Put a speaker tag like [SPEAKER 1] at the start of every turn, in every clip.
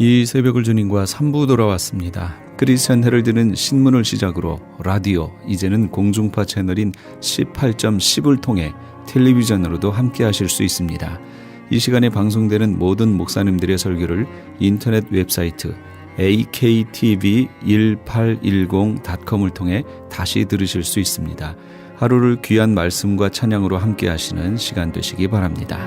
[SPEAKER 1] 이 새벽을 주님과 3부 돌아왔습니다. 크리스천 헤럴드는 신문을 시작으로 라디오, 이제는 공중파 채널인 18.10을 통해 텔레비전으로도 함께 하실 수 있습니다. 이 시간에 방송되는 모든 목사님들의 설교를 인터넷 웹사이트 aktv1810.com을 통해 다시 들으실 수 있습니다. 하루를 귀한 말씀과 찬양으로 함께 하시는 시간 되시기 바랍니다.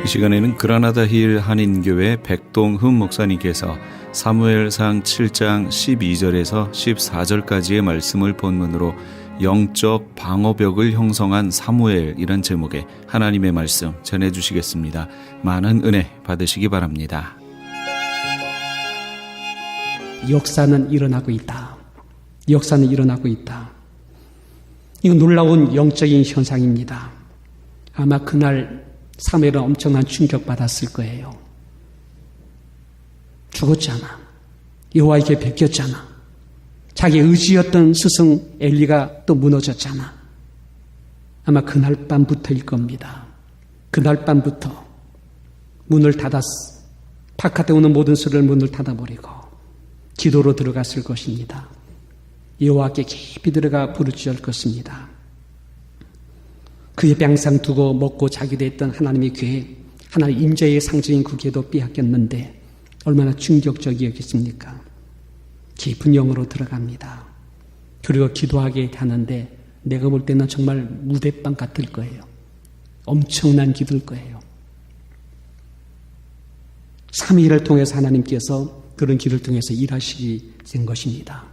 [SPEAKER 1] 이 시간에는 그라나다 힐 한인교회 백동흠 목사님께서 사무엘상 7장 12절에서 14절까지의 말씀을 본문으로 영적 방어벽을 형성한 사무엘이란 제목의 하나님의 말씀 전해주시겠습니다. 많은 은혜 받으시기 바랍니다.
[SPEAKER 2] 역사는 일어나고 있다. 역사는 일어나고 있다. 이건 놀라운 영적인 현상입니다. 아마 그날 사무엘은 엄청난 충격받았을 거예요. 죽었잖아. 여호와에게 베꼈잖아. 자기 의지였던 스승 엘리가 또 무너졌잖아. 아마 그날 밤부터일 겁니다. 그날 밤부터 문을 닫았어. 바깥에 오는 모든 소리를 문을 닫아버리고 기도로 들어갔을 것입니다. 여호와께 깊이 들어가 부르짖을 것입니다. 그의 병상 두고 먹고 자기도 했던 하나님의 교회, 하나님 임재의 상징인 그 교회도 빼앗겼는데 얼마나 충격적이었겠습니까? 깊은 영으로 들어갑니다. 그리고 기도하게 하는데 내가 볼 때는 정말 무대방 같을 거예요. 엄청난 기도일 거예요. 3일을 통해서 하나님께서 그런 기도를 통해서 일하시게 된 것입니다.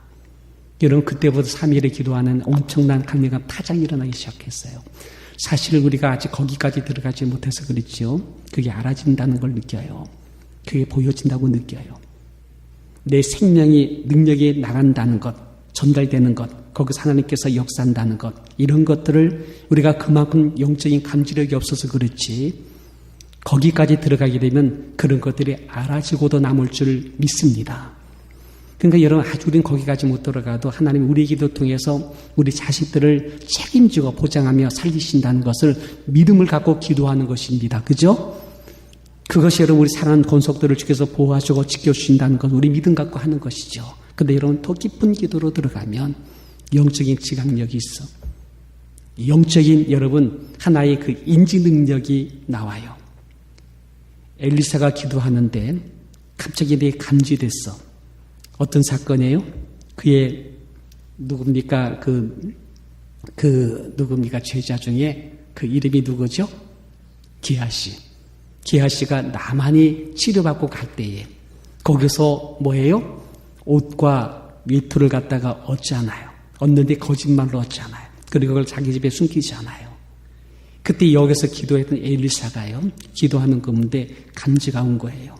[SPEAKER 2] 여러분, 그때부터 3일에 기도하는 엄청난 강력한 파장이 일어나기 시작했어요. 사실 우리가 아직 거기까지 들어가지 못해서 그렇지요. 그게 알아진다는 걸 느껴요. 그게 보여진다고 느껴요. 내 생명이 능력이 나간다는 것, 전달되는 것, 거기서 하나님께서 역사한다는 것, 이런 것들을 우리가 그만큼 영적인 감지력이 없어서 그렇지 거기까지 들어가게 되면 그런 것들이 알아지고도 남을 줄 믿습니다. 그러니까 여러분, 아주 우리는 거기까지 못 들어가도 하나님 우리 기도 통해서 우리 자식들을 책임지고 보장하며 살리신다는 것을 믿음을 갖고 기도하는 것입니다. 그죠? 그것이 여러분 우리 사랑하는 권속들을 주께서 보호하시고 지켜주신다는 건 우리 믿음 갖고 하는 것이죠. 그런데 여러분 더 깊은 기도로 들어가면 영적인 지각력이 있어. 영적인 여러분 하나의 그 인지 능력이 나와요. 엘리사가 기도하는데 갑자기 내게 감지됐어. 어떤 사건이에요? 그의 누굽니까? 누굽니까? 제자 중에 그 이름이 누구죠? 기하시. 기하시가 나만이 치료받고 갈 때에 거기서 뭐예요? 옷과 외투를 갖다가 얻잖아요. 얻는데 거짓말로 얻잖아요. 그리고 그걸 자기 집에 숨기잖아요. 그때 여기서 기도했던 엘리사가요. 기도하는 가운데 감지가 온 거예요.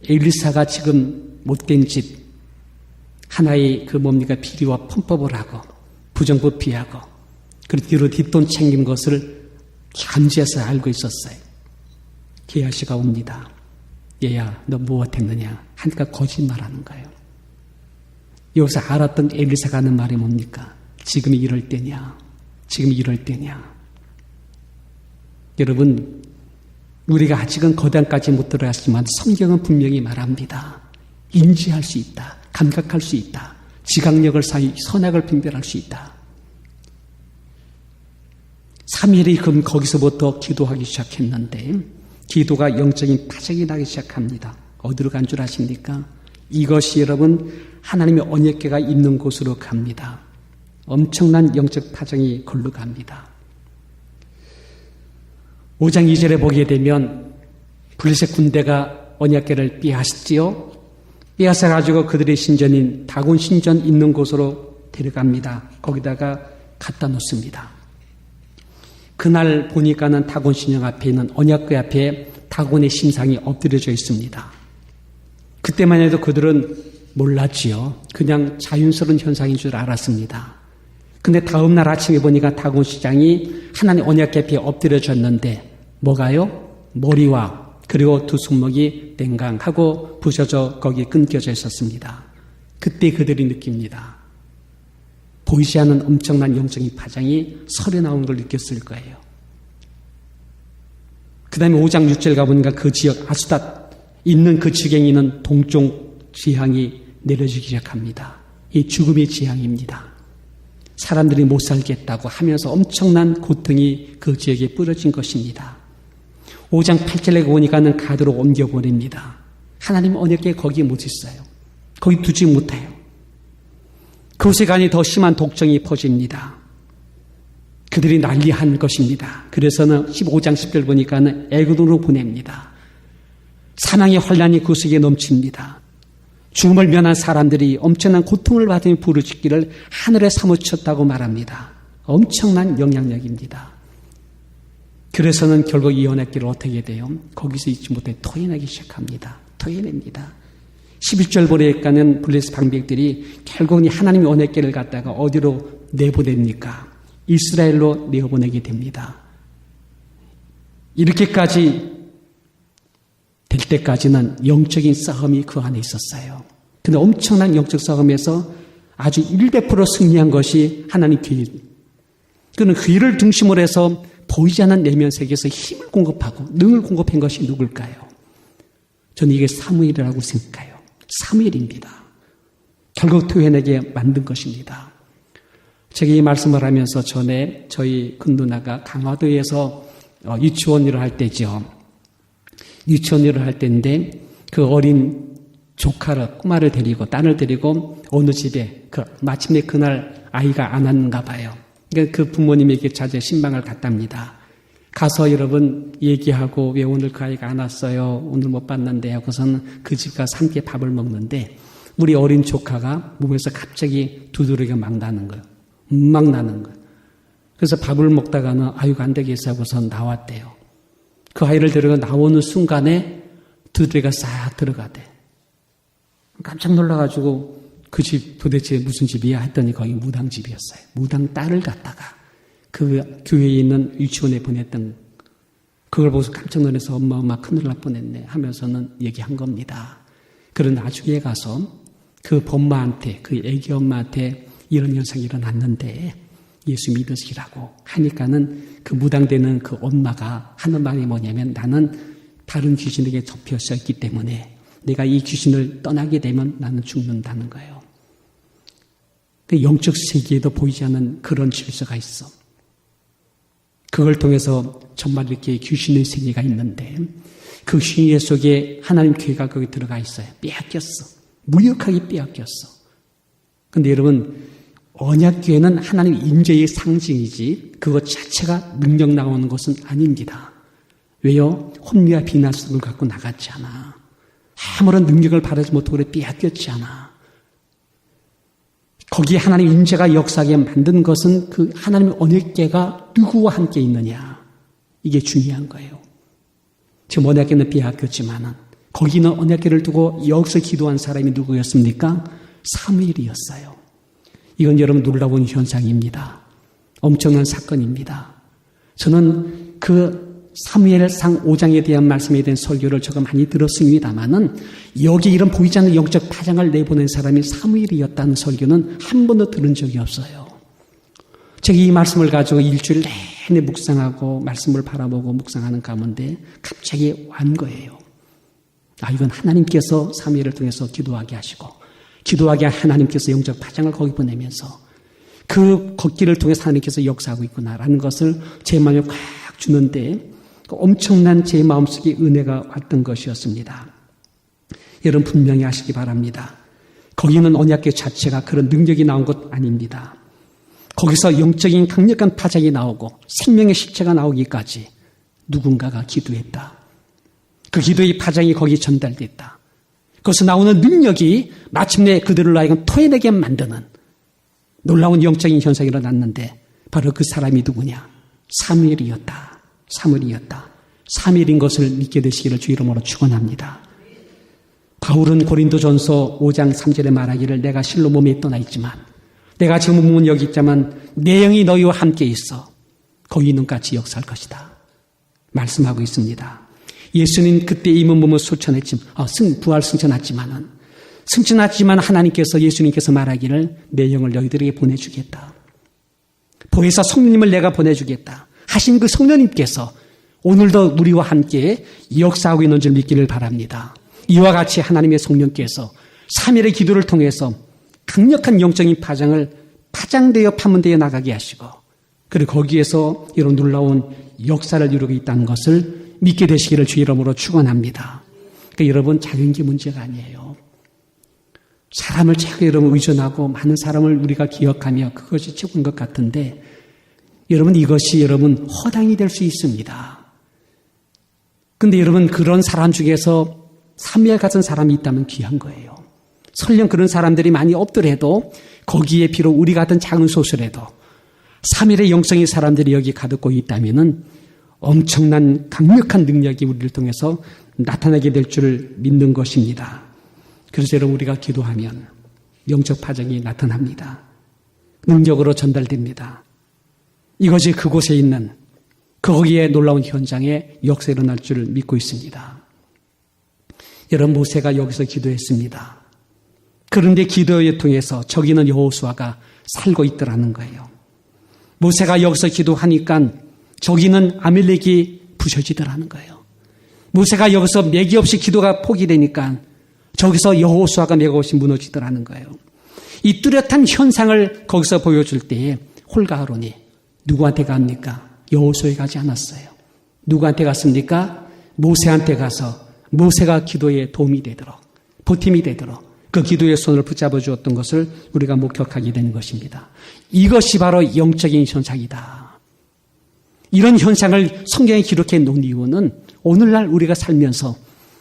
[SPEAKER 2] 엘리사가 지금 못된 집, 하나의 비리와 편법을 하고, 부정부패하고, 그리고 뒤로 뒷돈 챙긴 것을 감지해서 알고 있었어요. 기하시가 옵니다. 얘야, 너 무엇했느냐? 하니까 거짓말하는 거예요. 여기서 알았던 엘리사가 하는 말이 뭡니까? 지금이 이럴 때냐? 지금이 이럴 때냐? 여러분, 우리가 아직은 거단까지 못 들어갔지만 성경은 분명히 말합니다. 인지할 수 있다. 감각할 수 있다. 지각력을 선악을 분별할 수 있다. 3일이 그럼 거기서부터 기도하기 시작했는데 기도가 영적인 파장이 나기 시작합니다. 어디로 간 줄 아십니까? 이것이 여러분 하나님의 언약궤가 있는 곳으로 갑니다. 엄청난 영적 파장이 걸로 갑니다. 5장 2절에 보게 되면 블레셋 군대가 언약궤를 빼앗지요. 빼앗아가지고 그들의 신전인 다곤 신전 있는 곳으로 데려갑니다. 거기다가 갖다 놓습니다. 그날 보니까는 다곤 신전 앞에 있는 언약궤 앞에 다곤의 신상이 엎드려져 있습니다. 그때만 해도 그들은 몰랐지요. 그냥 자연스러운 현상인 줄 알았습니다. 근데 다음날 아침에 보니까 다곤 시장이 하나님 언약궤 앞에 엎드려졌는데 뭐가요? 머리와 그리고 두 손목이 땡강하고 부서져 거기에 끊겨져 있었습니다. 그때 그들이 느낍니다. 보이지 않는 엄청난 영적인 파장이 설에 나오는 걸 느꼈을 거예요. 그 다음에 5장 6절 가보니까 그 지역 아수닷 있는 그 지경에 있는 동쪽 지향이 내려지기 시작합니다. 이 죽음의 지향입니다. 사람들이 못 살겠다고 하면서 엄청난 고통이 그 지역에 뿌려진 것입니다. 5장 8절에 보니까는 가드로 옮겨버립니다. 하나님 언약궤 거기에 못 있어요. 거기 두지 못해요. 그곳에 가니 더 심한 독정이 퍼집니다. 그들이 난리한 것입니다. 그래서는 15장 10절 보니까는 애굽으로 보냅니다. 사망의 환란이 그 속에 넘칩니다. 죽음을 면한 사람들이 엄청난 고통을 받으며 부르짖기를 하늘에 사무쳤다고 말합니다. 엄청난 영향력입니다. 그래서는 결국 이 언약궤를 어떻게 돼요? 거기서 잊지 못해 토해내기 시작합니다. 토해냅니다. 11절 보니까는 블레스 방백들이 결국은 하나님의 언약궤를 갖다가 어디로 내보냅니까? 이스라엘로 내어보내게 됩니다. 이렇게까지 될 때까지는 영적인 싸움이 그 안에 있었어요. 근데 엄청난 영적 싸움에서 아주 100% 승리한 것이 하나님 귀. 그는 귀를 중심으로 해서 보이지 않는 내면 세계에서 힘을 공급하고 능을 공급한 것이 누굴까요? 저는 이게 사무엘이라고 생각해요. 사무엘입니다. 결국 토해내게 만든 것입니다. 제가 이 말씀을 하면서 전에 저희 큰 누나가 강화도에서 유치원 일을 할 때죠. 유치원 일을 할 때인데 그 어린 조카를, 꼬마를 데리고, 딸을 데리고 어느 집에 마침내 그날 아이가 안 왔는가 봐요. 그러니까 그 부모님에게 자제 신방을 갔답니다. 가서 여러분 얘기하고 왜 오늘 그 아이가 안 왔어요? 오늘 못 봤는데 하고서는 그 집 가서 함께 밥을 먹는데 우리 어린 조카가 몸에서 갑자기 두드러기가 막 나는 거예요. 막 나는 거예요. 그래서 밥을 먹다가는 아이가 안 되겠어 하고서 나왔대요. 그 아이를 데려가 나오는 순간에 두드러기가 싹 들어가대. 깜짝 놀라가지고 그 집 도대체 무슨 집이야 했더니 거기 무당집이었어요. 무당 딸을 갖다가 그 교회에 있는 유치원에 보냈던 그걸 보고서 깜짝 놀라서 엄마 큰일 날 뻔했네 하면서는 얘기한 겁니다. 그런 나중에 가서 그 범마한테 그 애기 엄마한테 이런 현상이 일어났는데 예수 믿으시라고 하니까는 그 무당되는 그 엄마가 하는 말이 뭐냐면 나는 다른 귀신에게 접혀서 있기 때문에 내가 이 귀신을 떠나게 되면 나는 죽는다는 거예요. 그 영적 세계에도 보이지 않는 그런 질서가 있어. 그걸 통해서 정말 이렇게 귀신의 세계가 있는데 그 신의 속에 하나님 교회가 거기 들어가 있어요. 빼앗겼어. 무력하게 빼앗겼어. 근데 여러분 언약교회는 하나님 임재의 상징이지 그것 자체가 능력 나오는 것은 아닙니다. 왜요? 혼미와 비나스를 갖고 나갔지 않아. 아무런 능력을 바라지 못하고 그래 빼앗겼지 않아. 거기에 하나님 임재가 역사하게 만든 것은 그 하나님의 언약궤가 누구와 함께 있느냐. 이게 중요한 거예요. 지금 언약궤는 빼앗겼지만은 거기는 언약궤를 두고 여기서 기도한 사람이 누구였습니까? 사무엘이었어요. 이건 여러분 놀라운 현상입니다. 엄청난 사건입니다. 저는 그 사무엘상 5장에 대한 말씀에 대한 설교를 제가 많이 들었습니다만은 여기 이런 보이지 않는 영적 파장을 내보낸 사람이 사무엘이었다는 설교는 한 번도 들은 적이 없어요. 제가 이 말씀을 가지고 일주일 내내 묵상하고 말씀을 바라보고 묵상하는 가운데 갑자기 완 거예요. 이건 하나님께서 사무엘을 통해서 기도하게 하시고 기도하게 하나님께서 영적 파장을 거기 보내면서 그 걷기를 통해서 하나님께서 역사하고 있구나라는 것을 제 마음에 꽉 주는데 엄청난 제 마음속에 은혜가 왔던 것이었습니다. 여러분 분명히 아시기 바랍니다. 거기는 언약궤 자체가 그런 능력이 나온 것 아닙니다. 거기서 영적인 강력한 파장이 나오고 생명의 실체가 나오기까지 누군가가 기도했다. 그 기도의 파장이 거기에 전달됐다. 거기서 나오는 능력이 마침내 그들을 하여금 토해내게 만드는 놀라운 영적인 현상이 일어났는데 바로 그 사람이 누구냐? 사무엘이었다. 사무엘이었다. 사무엘인 것을 믿게 되시기를 주 이름으로 축원합니다. 바울은 고린도전서 5장 3절에 말하기를 내가 실로 몸에 떠나 있지만 내가 지금 몸은 여기 있지만 내 영이 너희와 함께 있어 거기 있는 같이 역사할 것이다. 말씀하고 있습니다. 예수님 그때 임은 몸을 소천했지만 부활 승천했지만 하나님께서 예수님께서 말하기를 내 영을 너희들에게 보내주겠다. 보혜사 성령님을 내가 보내주겠다. 하신 그 성령님께서 오늘도 우리와 함께 역사하고 있는 줄 믿기를 바랍니다. 이와 같이 하나님의 성령께서 3일의 기도를 통해서 강력한 영적인 파장되어 파문되어 나가게 하시고, 그리고 거기에서 이런 놀라운 역사를 이루고 있다는 것을 믿게 되시기를 주 이름으로 축원합니다. 그러니까 여러분, 작은 게 문제가 아니에요. 사람을 자꾸 여러분 의존하고 많은 사람을 우리가 기억하며 그것이 최고인 것 같은데, 여러분, 이것이 여러분 허당이 될 수 있습니다. 근데 여러분, 그런 사람 중에서 사무엘 같은 사람이 있다면 귀한 거예요. 설령 그런 사람들이 많이 없더라도 거기에 비록 우리 같은 작은 소수라도 3일의 영성의 사람들이 여기 가득고 있다면은 엄청난 강력한 능력이 우리를 통해서 나타나게 될 줄 믿는 것입니다. 그래서 여러분, 우리가 기도하면 영적 파장이 나타납니다. 능력으로 전달됩니다. 이것이 그곳에 있는 거기에 놀라운 현장에 역사 일어날 줄 믿고 있습니다. 여러분, 모세가 여기서 기도했습니다. 그런데 기도에 통해서 저기는 여호수아가 살고 있더라는 거예요. 모세가 여기서 기도하니까 저기는 아멜렉이 부셔지더라는 거예요. 모세가 여기서 맥이 없이 기도가 포기되니까 저기서 여호수아가 맥 없이 무너지더라는 거예요. 이 뚜렷한 현상을 거기서 보여줄 때에 홀과 아론이 누구한테 갑니까? 여호수아에 가지 않았어요. 누구한테 갔습니까? 모세한테 가서 모세가 기도에 도움이 되도록, 보탬이 되도록 그 기도의 손을 붙잡아 주었던 것을 우리가 목격하게 되는 것입니다. 이것이 바로 영적인 현상이다. 이런 현상을 성경에 기록해 놓은 이유는 오늘날 우리가 살면서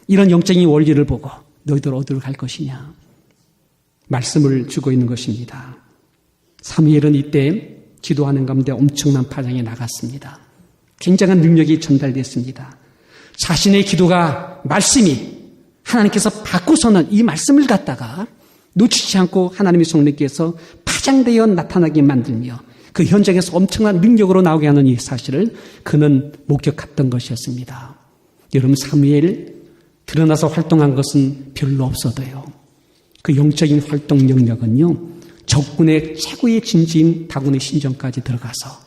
[SPEAKER 2] 이런 영적인 원리를 보고 너희들 어디로 갈 것이냐 말씀을 주고 있는 것입니다. 사무엘은 이때 기도하는 가운데 엄청난 파장이 나갔습니다. 굉장한 능력이 전달됐습니다. 자신의 기도가 말씀이 하나님께서 바꾸서는 이 말씀을 갖다가 놓치지 않고 하나님의 성령께서 파장되어 나타나게 만들며 그 현장에서 엄청난 능력으로 나오게 하는 이 사실을 그는 목격했던 것이었습니다. 여러분, 사무엘 드러나서 활동한 것은 별로 없어도요, 그 영적인 활동 영역은요, 적군의 최고의 진지인 다군의 신전까지 들어가서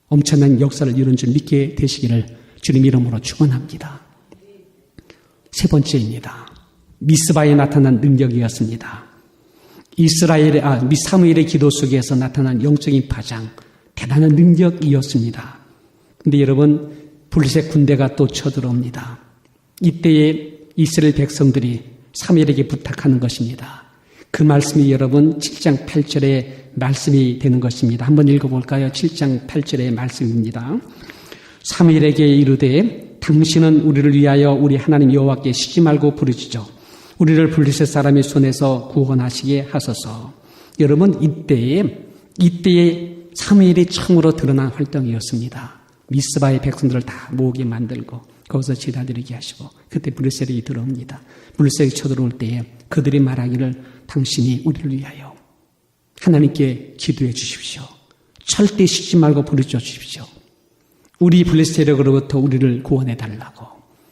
[SPEAKER 2] 엄청난 역사를 이룬 줄 믿게 되시기를 주님 이름으로 축원합니다. 세 번째입니다. 미스바에 나타난 능력이었습니다. 사무엘의 기도 속에서 나타난 영적인 파장, 대단한 능력이었습니다. 그런데 여러분, 블레셋 군대가 또 쳐들어옵니다. 이때에 이스라엘 백성들이 사무엘에게 부탁하는 것입니다. 그 말씀이 여러분 7장 8절의 말씀이 되는 것입니다. 한번 읽어볼까요? 7장 8절의 말씀입니다. 사무엘에게 이르되 당신은 우리를 위하여 우리 하나님 여호와께 쉬지 말고 부르짖어 우리를 블레셋 사람의 손에서 구원하시게 하소서. 여러분, 이때에 사무엘이 처음으로 드러난 활동이었습니다. 미스바의 백성들을 다 모으게 만들고 거기서 지나들이게 하시고, 그때 블레셋이 들어옵니다. 블레셋이 쳐들어올 때에 그들이 말하기를 당신이 우리를 위하여 하나님께 기도해 주십시오. 절대 쉬지 말고 부르짖어 주십시오. 우리 블레셋 세력으로부터 우리를 구원해 달라고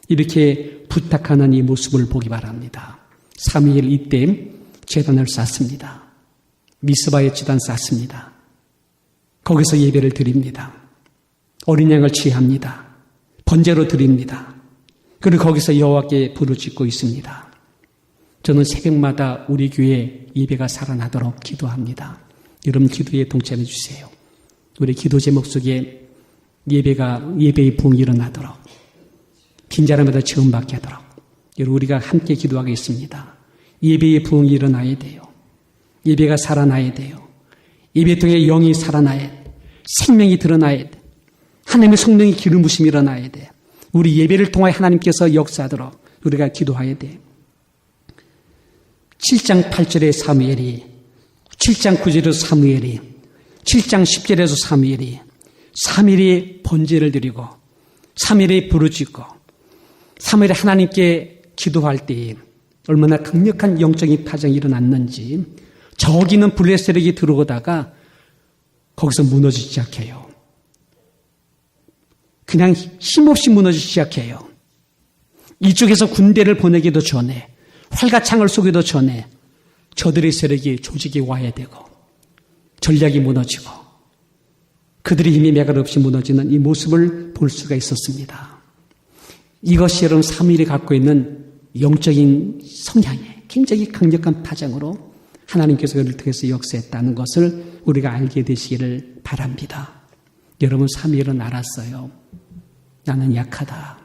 [SPEAKER 2] 이렇게 부탁하는 이 모습을 보기 바랍니다. 사무엘 이때 제단을 쌓습니다. 미스바에 제단 쌓습니다. 거기서 예배를 드립니다. 어린 양을 취합니다. 번제로 드립니다. 그리고 거기서 여호와께 부르짖고 있습니다. 저는 새벽마다 우리 교회 예배가 살아나도록 기도합니다. 여러분, 기도에 동참해 주세요. 우리 기도 제목 속에 예배의 부흥이 일어나도록, 빈자리마다 체험받게 하도록 여러분, 우리가 함께 기도하겠습니다. 예배의 부흥이 일어나야 돼요. 예배가 살아나야 돼요. 예배 통해 영이 살아나야 돼. 생명이 드러나야 돼. 하나님의 성령의 기름 부심이 일어나야 돼. 우리 예배를 통하여 하나님께서 역사하도록 우리가 기도해야 돼. 7장 8절에 사무엘이, 7장 9절에서 사무엘이, 7장 10절에서 사무엘이 번제를 드리고 사무엘이 부르짖고 사무엘이 하나님께 기도할 때에 얼마나 강력한 영적인 파장이 일어났는지, 저기는 블레셋에게 들어오다가 거기서 무너지기 시작해요. 그냥 힘없이 무너지기 시작해요. 이쪽에서 군대를 보내기도 전에, 활가창을 쏘기도 전에 저들의 세력이, 조직이 와야 되고 전략이 무너지고 그들의 힘이 매갈 없이 무너지는 이 모습을 볼 수가 있었습니다. 이것이 여러분 삼위일이 갖고 있는 영적인 성향에 굉장히 강력한 파장으로 하나님께서 그를 통해서 역사했다는 것을 우리가 알게 되시기를 바랍니다. 여러분 삼위일은 알았어요. 나는 약하다.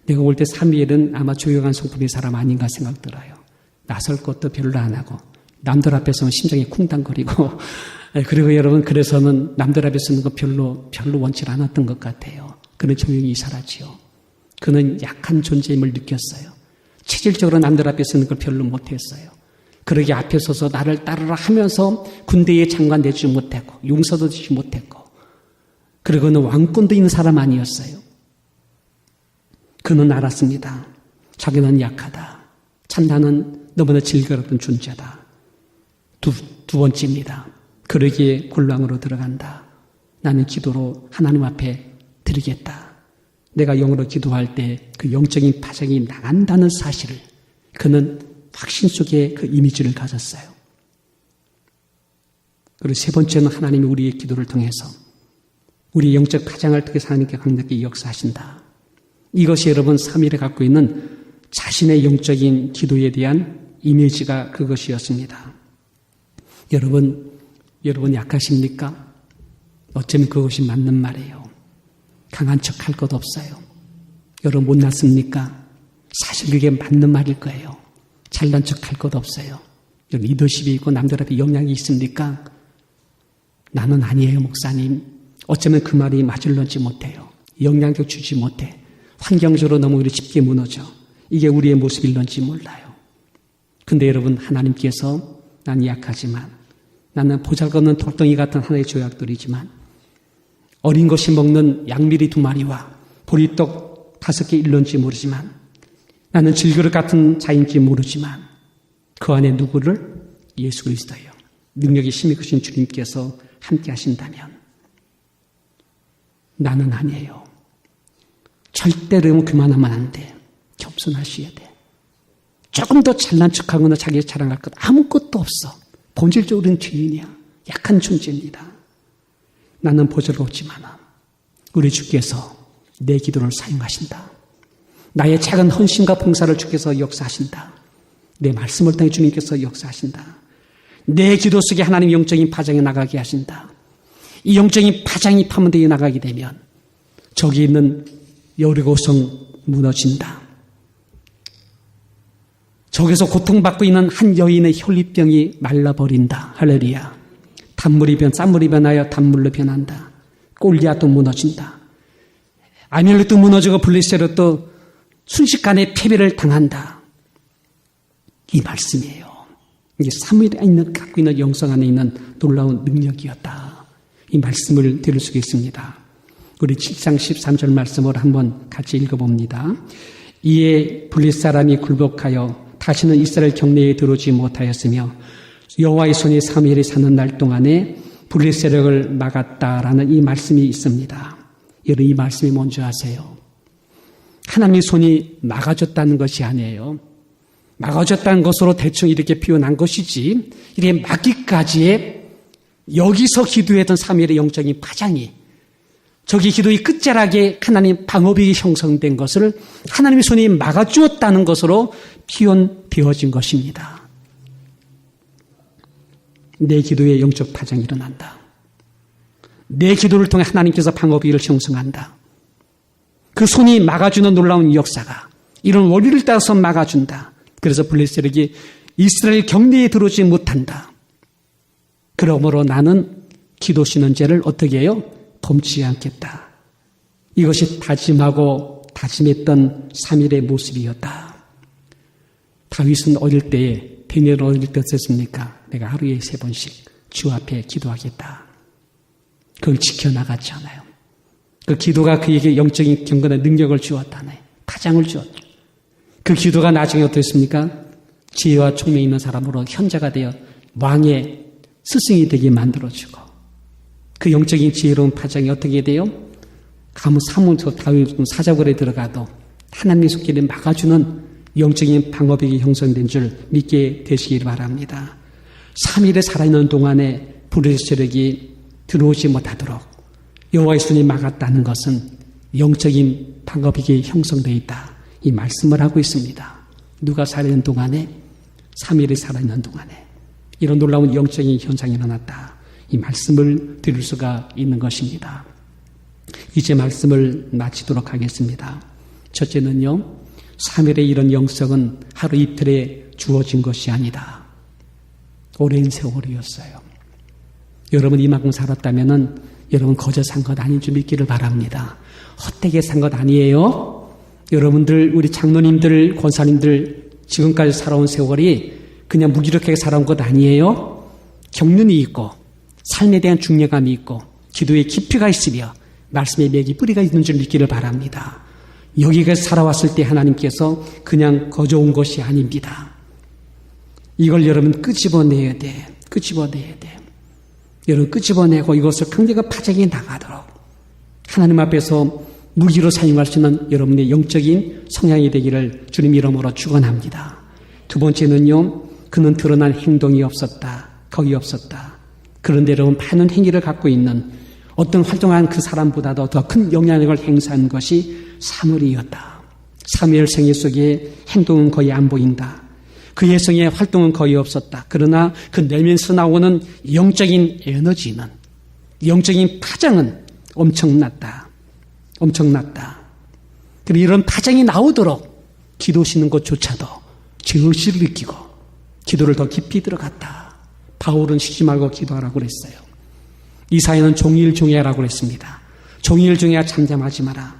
[SPEAKER 2] 내가 볼 때 삼위일은 아마 조용한 성품의 사람 아닌가 생각 들어요. 나설 것도 별로 안 하고 남들 앞에서는 심장이 쿵당거리고 그리고 여러분 그래서는 남들 앞에 서는 거 별로 원치 않았던 것 같아요. 그는 조용히 살았지요. 그는 약한 존재임을 느꼈어요. 체질적으로 남들 앞에 서는 걸 별로 못했어요. 그러게 앞에 서서 나를 따르라 하면서 군대에 장관 되지 못했고 용서도 주지 못했고 그리고 그는 왕권도 있는 사람 아니었어요. 그는 알았습니다. 자기는 약하다. 참 나는 너무나 질거렸던 존재다. 두 번째입니다. 그러기에 굴랑으로 들어간다. 나는 기도로 하나님 앞에 드리겠다. 내가 영으로 기도할 때 그 영적인 파장이 나간다는 사실을 그는 확신 속에 그 이미지를 가졌어요. 그리고 세 번째는 하나님이 우리의 기도를 통해서 우리의 영적 파장을 통해서 하나님께 강력히 역사하신다. 이것이 여러분 삼위일에 갖고 있는 자신의 영적인 기도에 대한 이미지가 그것이었습니다. 여러분 약하십니까? 어쩌면 그것이 맞는 말이에요. 강한 척 할 것 없어요. 여러분 못났습니까? 사실 그게 맞는 말일 거예요. 잘난 척 할 것 없어요. 여러분 리더십이 있고 남들 앞에 영향이 있습니까? 나는 아니에요, 목사님. 어쩌면 그 말이 맞을런지 못해요. 영향력 주지 못해. 환경적으로 너무 우리 쉽게 무너져. 이게 우리의 모습일런지 몰라요. 근데 여러분 하나님께서 난 약하지만 나는 보잘것없는 돌덩이 같은 하나의 조약돌이지만 어린 것이 먹는 양미리 2마리와 보리떡 5개 일런지 모르지만 나는 질그릇 같은 자인지 모르지만 그 안에 누구를? 예수 그리스도예요. 능력이 힘이 크신 주님께서 함께 하신다면 나는 아니에요. 절대로 그만하면 안 돼. 겸손하셔야 돼. 조금 더 잘난 척하거나 자기 자랑할 것 아무것도 없어. 본질적으로는 죄인이야. 약한 존재입니다. 나는 보잘것없지만 우리 주께서 내 기도를 사용하신다. 나의 작은 헌신과 봉사를 주께서 역사하신다. 내 말씀을 통해 주님께서 역사하신다. 내 기도 속에 하나님 영적인 파장이 나가게 하신다. 이 영적인 파장이 파문되어 나가게 되면 저기 있는 여리고성 무너진다. 저기서 고통받고 있는 한 여인의 혈리병이 말라버린다. 할렐루야. 싼물이 변하여 단물로 변한다. 골리앗도 무너진다. 아멜렉도 무너지고 블레셋도 순식간에 패배를 당한다. 이 말씀이에요. 이게 사무엘이 갖고 있는 영성 안에 있는 놀라운 능력이었다. 이 말씀을 들을 수 있습니다. 우리 7장 13절 말씀을 한번 같이 읽어봅니다. 이에 블레셋 사람이 굴복하여 다시는 이스라엘 경내에 들어오지 못하였으며 여호와의 손이 사무엘이 사는 날 동안에 블레셋 세력을 막았다라는 이 말씀이 있습니다. 여러분 이 말씀이 뭔지 아세요? 하나님의 손이 막아줬다는 것이 아니에요. 막아줬다는 것으로 대충 이렇게 표현한 것이지 이렇게 막기까지의 여기서 기도했던 사무엘의 영적인 파장이 저기 기도의 끝자락에 하나님 방어벽이 형성된 것을 하나님의 손이 막아주었다는 것으로 표현되어진 것입니다. 내 기도에 영적 파장이 일어난다. 내 기도를 통해 하나님께서 방어벽을 형성한다. 그 손이 막아주는 놀라운 역사가 이런 원리를 따라서 막아준다. 그래서 블레셋이 이스라엘 경내에 들어오지 못한다. 그러므로 나는 기도 쉬는 죄를 어떻게 해요? 범치 않겠다. 이것이 다짐하고 다짐했던 3일의 모습이었다. 다윗은 어릴 때에 다니엘은 어릴 때 어땠습니까? 내가 하루에 3번씩 주 앞에 기도하겠다. 그걸 지켜나갔잖아요. 그 기도가 그에게 영적인 경건의 능력을 주었다네. 파장을 주었죠. 그 기도가 나중에 어땠습니까? 지혜와 총명이 있는 사람으로 현자가 되어 왕의 스승이 되게 만들어주고 그 영적인 지혜로운 파장이 어떻게 돼요? 사무소 다윗 사자굴에 들어가도 하나님의 손길을 막아주는 영적인 방어벽이 형성된 줄 믿게 되시길 바랍니다. 3일에 살아있는 동안에 블레셋 세력이 들어오지 못하도록 여호와의 손이 막았다는 것은 영적인 방법이 형성되어 있다. 이 말씀을 하고 있습니다. 누가 살아있는 동안에, 3일이 살아있는 동안에 이런 놀라운 영적인 현상이 일어났다. 이 말씀을 드릴 수가 있는 것입니다. 이제 말씀을 마치도록 하겠습니다. 첫째는요, 3일의 이런 영성은 하루 이틀에 주어진 것이 아니다. 오랜 세월이었어요. 여러분 이만큼 살았다면은 여러분 거저 산 것 아닌 줄 믿기를 바랍니다. 헛되게 산 것 아니에요. 여러분들, 우리 장로님들, 권사님들 지금까지 살아온 세월이 그냥 무기력하게 살아온 것 아니에요. 경륜이 있고 삶에 대한 중요감이 있고 기도의 깊이가 있으며 말씀의 맥이 뿌리가 있는 줄 믿기를 바랍니다. 여기까지 살아왔을 때 하나님께서 그냥 거저 온 것이 아닙니다. 이걸 여러분 끄집어내야 돼. 끄집어내야 돼. 여러분 끄집어내고 이것을 강력한 파장이 나가도록 하나님 앞에서 무기로 사용할 수 있는 여러분의 영적인 성향이 되기를 주님 이름으로 축원합니다. 두 번째는요, 그는 드러난 행동이 없었다. 거의 없었다. 그런데 여러분 많은 행위를 갖고 있는 어떤 활동한 그 사람보다도 더 큰 영향력을 행사한 것이 사무엘이었다. 사무엘 생애 속에 행동은 거의 안 보인다. 그의 성의 활동은 거의 없었다. 그러나 그 내면에서 나오는 영적인 에너지는, 영적인 파장은 엄청났다. 엄청났다. 그리고 이런 파장이 나오도록 기도시는 것조차도 죄의식을 느끼고 기도를 더 깊이 들어갔다. 바울은 쉬지 말고 기도하라고 그랬어요. 이사야는 종일 종야라고 그랬습니다. 종일 종야 잠잠하지 마라.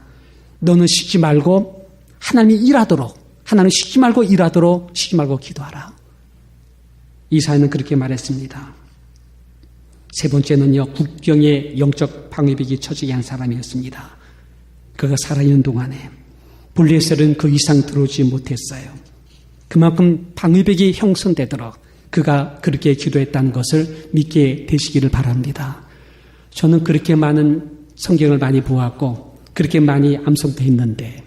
[SPEAKER 2] 너는 쉬지 말고 하나님이 일하도록, 하나님 쉬지 말고 일하도록, 쉬지 말고 기도하라. 이사야는 그렇게 말했습니다. 세 번째는요, 국경의 영적 방위벽이 쳐지게 한 사람이었습니다. 그가 살아있는 동안에 블레셋은 그 이상 들어오지 못했어요. 그만큼 방위벽이 형성되도록 그가 그렇게 기도했다는 것을 믿게 되시기를 바랍니다. 저는 그렇게 많은 성경을 많이 보았고 그렇게 많이 암송되어 있는데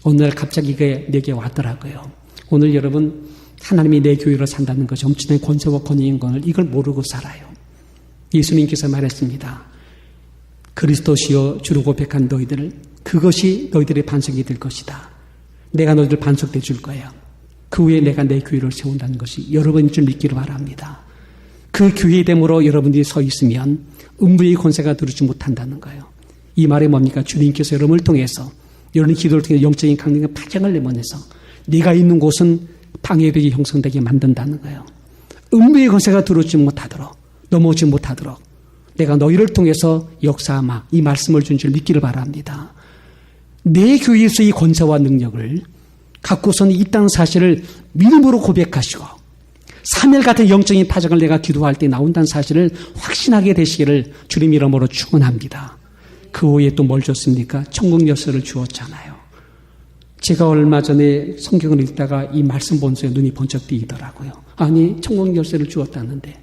[SPEAKER 2] 오늘 갑자기 그게 내게 왔더라고요. 오늘 여러분 하나님이 내 교회로 산다는 것이 엄청난 권세와 권위인 것을 이걸 모르고 살아요. 예수님께서 말했습니다. 그리스도시여 주로 고백한 너희들, 그것이 너희들의 반석이 될 것이다. 내가 너희들 반석돼 줄 거야. 그 후에 내가 내 교회를 세운다는 것이 여러분인 줄 믿기를 바랍니다. 그 교회의 됨으로 여러분들이 서 있으면 음부의 권세가 들어오지 못한다는 거예요. 이 말이 뭡니까? 주님께서 여러분을 통해서, 여러분의 기도를 통해 영적인 강력한 파장을 내보내서 네가 있는 곳은 방해벽이 형성되게 만든다는 거예요. 음부의 권세가 들어오지 못하도록, 넘어오지 못하도록 내가 너희를 통해서 역사하마 이 말씀을 준 줄 믿기를 바랍니다. 내 교회에서 이 권세와 능력을 갖고서는 있다는 사실을 믿음으로 고백하시고 3일 같은 영적인 파장을 내가 기도할 때 나온다는 사실을 확신하게 되시기를 주님 이름으로 축원합니다. 그 후에 또 뭘 줬습니까? 천국 열쇠를 주었잖아요. 제가 얼마 전에 성경을 읽다가 이 말씀 본서에 눈이 번쩍 뜨이더라고요. 아니 천국 열쇠를 주었다는데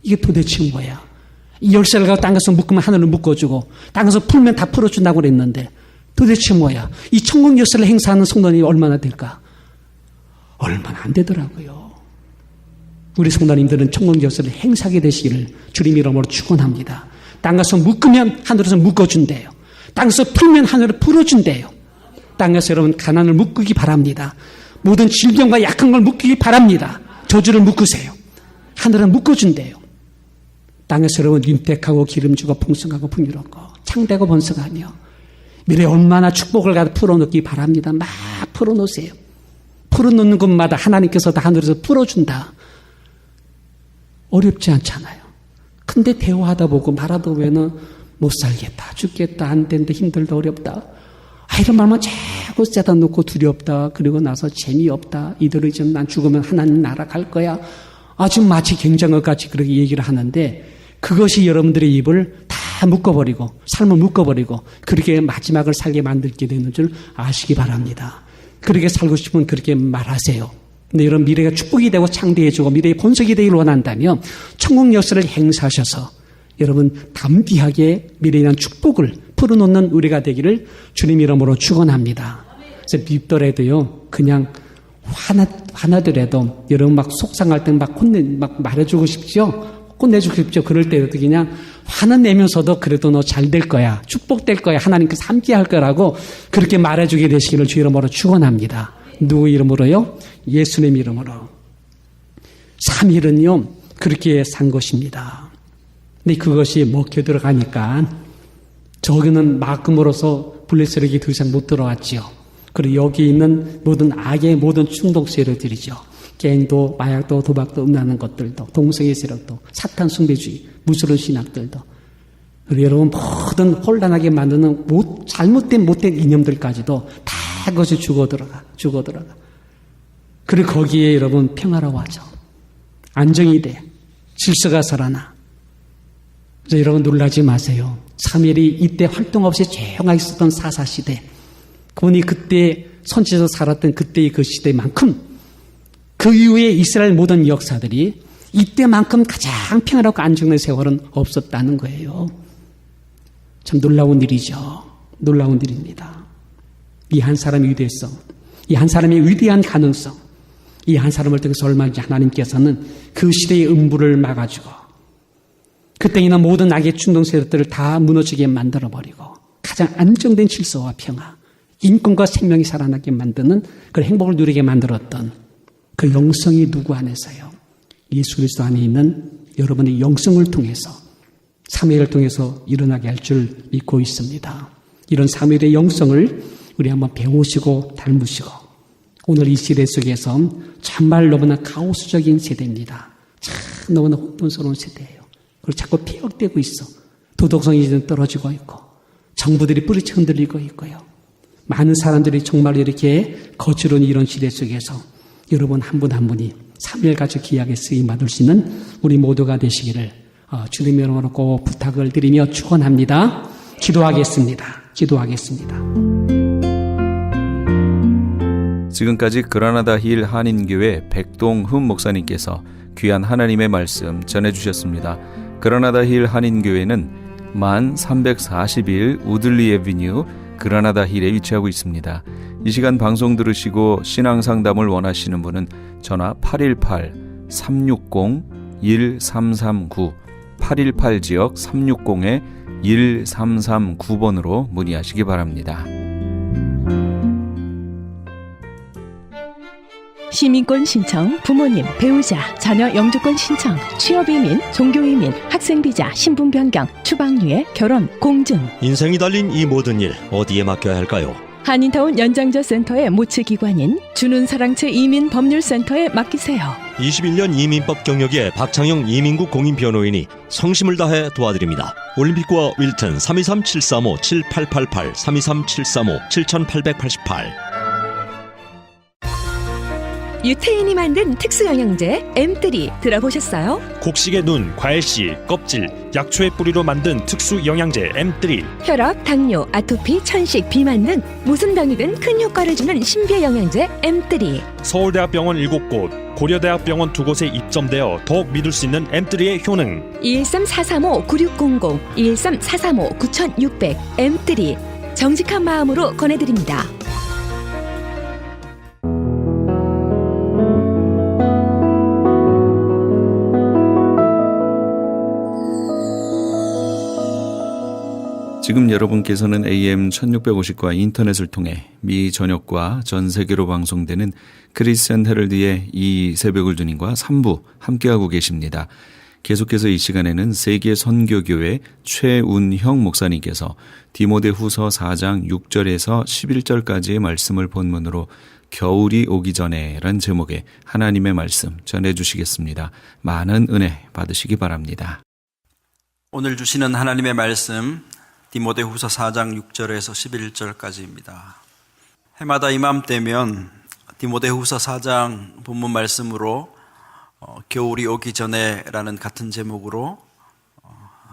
[SPEAKER 2] 이게 도대체 뭐야? 이 열쇠를 가지고 딴 것을 묶으면 하늘을 묶어주고 딴 것을 풀면 다 풀어준다고 그랬는데 도대체 뭐야? 이 천국 열쇠를 행사하는 성도님이 얼마나 될까? 얼마나 안 되더라고요. 우리 성도님들은 천국 열쇠를 행사하게 되시기를 주님 이름으로 축원합니다. 딴 것을 묶으면 하늘에서 묶어준대요. 딴 것을 풀면 하늘을 풀어준대요. 딴 것을 여러분 가난을 묶기 바랍니다. 모든 질병과 약한 걸 묶기 바랍니다. 저주를 묶으세요. 하늘은 묶어준대요. 땅에서 여러분 윤택하고 기름지고 풍성하고 풍요롭고 창대고 번성하며 미래에 얼마나 축복을 가득 풀어놓기 바랍니다. 막 풀어놓으세요. 풀어놓는 것마다 하나님께서 다 하늘에서 풀어준다. 어렵지 않잖아요. 근데 대화하다 보고 말하다 보면은 못 살겠다, 죽겠다, 안 된다, 힘들다, 어렵다. 이런 말만 자꾸 쎄다 놓고 두렵다. 그리고 나서 재미없다. 이대로 이제 난 죽으면 하나님 나라 갈 거야. 아주 마치 경쟁을 같이 그렇게 얘기를 하는데 그것이 여러분들의 입을 다 묶어버리고 삶을 묶어버리고 그렇게 마지막을 살게 만들게 되는 줄 아시기 바랍니다. 그렇게 살고 싶으면 그렇게 말하세요. 근데 이런 미래가 축복이 되고 창대해지고 미래의 본석이 되기를 원한다면 천국 열쇠를 행사하셔서 여러분 담대하게 미래에 대한 축복을 풀어놓는 우리가 되기를 주님 이름으로 축원합니다. 그래서 밉더라도요 그냥 화나더라도 여러분 막 속상할 때 막 혼내 막 말해주고 싶죠. 끝내주십시오. 그럴 때 어떻게 그냥 화는 내면서도 그래도 너 잘 될 거야. 축복될 거야. 하나님께서 함께 할 거라고 그렇게 말해주게 되시기를 주 이름으로 축원합니다. 누구 이름으로요? 예수님 이름으로. 3일은요 그렇게 산 것입니다. 근데 그것이 먹혀 들어가니까 저기는 막음으로써 블레셋에게 더 이상 못 들어왔지요. 그리고 여기 있는 모든 악의 모든 충동 세력들이죠. 갱도 마약도 도박도 음란한 것들도 동성애 세력도 사탄 숭배주의 무술은 신학들도 그리고 여러분 모든 혼란하게 만드는 잘못된 못된 이념들까지도 다 그것이 죽어들어가. 그리고 거기에 여러분 평화로워하죠. 안정이 돼. 질서가 살아나. 그래서 여러분 놀라지 마세요. 3일이 이때 활동 없이 조용하게 있었던 사사시대. 그분이 그때 선지자로 살았던 그때의 그 시대만큼 그 이후에 이스라엘 모든 역사들이 이때만큼 가장 평화롭고 안정된 세월은 없었다는 거예요. 참 놀라운 일이죠. 놀라운 일입니다. 이 한 사람의 위대성, 이 한 사람의 위대한 가능성, 이 한 사람을 통해서 얼마든지 하나님께서는 그 시대의 음부를 막아주고 그 땅에 있는 모든 악의 충동 세력들을 다 무너지게 만들어버리고 가장 안정된 질서와 평화, 인권과 생명이 살아나게 만드는 그 행복을 누리게 만들었던 그 영성이 누구 안에서요? 예수 그리스도 안에 있는 여러분의 영성을 통해서 3일을 통해서 일어나게 할 줄 믿고 있습니다. 이런 3일의 영성을 우리 한번 배우시고 닮으시고 오늘 이 시대 속에서 정말 너무나 카오스적인 세대입니다. 참 너무나 혼돈스러운 세대예요. 그리고 자꾸 폐역되고 있어. 도덕성이 이제 떨어지고 있고 정부들이 뿌리쳐 흔들리고 있고요. 많은 사람들이 정말 이렇게 거칠은 이런 시대 속에서 여러분 한 분 한 분이 3일 가지고 귀하게 쓰임 받을 수 있는 우리 모두가 되시기를 주님의 이름으로 꼭 부탁을 드리며 축원합니다. 기도하겠습니다.
[SPEAKER 1] 지금까지 그라나다 힐 한인교회 백동흠 목사님께서 귀한 하나님의 말씀 전해주셨습니다. 그라나다 힐 한인교회는 만 341 우들리 애비뉴 그라나다 힐에 위치하고 있습니다. 이 시간 방송 들으시고 신앙상담을 원하시는 분은 전화 818-360-1339 818지역 360-1339번으로 문의하시기 바랍니다.
[SPEAKER 3] 시민권 신청, 부모님, 배우자, 자녀 영주권 신청, 취업이민, 종교이민, 학생비자, 신분 변경, 추방유예, 결혼, 공증.
[SPEAKER 4] 인생이 달린 이 모든 일 어디에 맡겨야 할까요?
[SPEAKER 3] 한인타운 연장자 센터의 모치기관인 주는사랑채 이민법률센터에 맡기세요.
[SPEAKER 4] 21년 이민법 경력의 박창영 이민국 공인변호인이 성심을 다해 도와드립니다. 올림픽과 윌튼 323-735-7888 323-735-7888.
[SPEAKER 3] 유태인이 만든 특수영양제 M3 들어보셨어요?
[SPEAKER 5] 곡식의 눈, 과일씨, 껍질, 약초의 뿌리로 만든 특수 영양제 M3.
[SPEAKER 3] 혈압, 당뇨, 아토피, 천식, 비만 등 무슨 병이든 큰 효과를 주는 신비의 영양제 M3.
[SPEAKER 5] 서울대학병원 7곳, 고려대학병원 2곳에 입점되어 더욱 믿을 수 있는 M3의 효능.
[SPEAKER 3] 213-435-9600, 213-435-9600 M3 정직한 마음으로 권해드립니다.
[SPEAKER 1] 지금 여러분께서는 AM 1650과 인터넷을 통해 미 전역과 전 세계로 방송되는 크리스천 헤럴드의 이 새벽을 주님과 3부 함께하고 계십니다. 계속해서 이 시간에는 세계 선교교회 최운형 목사님께서 디모데후서 4장 6절에서 11절까지의 말씀을 본문으로 겨울이 오기 전에 란 제목의 하나님의 말씀 전해주시겠습니다. 많은 은혜 받으시기 바랍니다.
[SPEAKER 6] 오늘 주시는 하나님의 말씀 디모데후서 4장 6절에서 11절까지입니다. 해마다 이맘때면 디모데후서 4장 본문 말씀으로 겨울이 오기 전에라는 같은 제목으로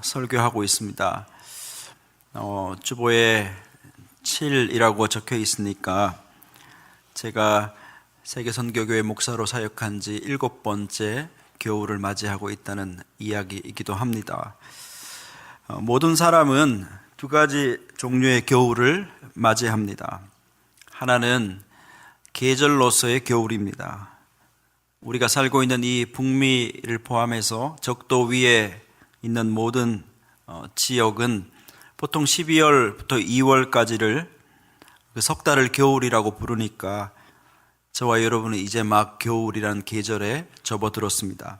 [SPEAKER 6] 설교하고 있습니다. 주보에 7이라고 적혀 있으니까 제가 세계선교교회 목사로 사역한 지 7번째 겨울을 맞이하고 있다는 이야기이기도 합니다. 모든 사람은 두 가지 종류의 겨울을 맞이합니다. 하나는 계절로서의 겨울입니다. 우리가 살고 있는 이 북미를 포함해서 적도 위에 있는 모든 지역은 보통 12월부터 2월까지를 그 석 달을 겨울이라고 부르니까 저와 여러분은 이제 막 겨울이라는 계절에 접어들었습니다.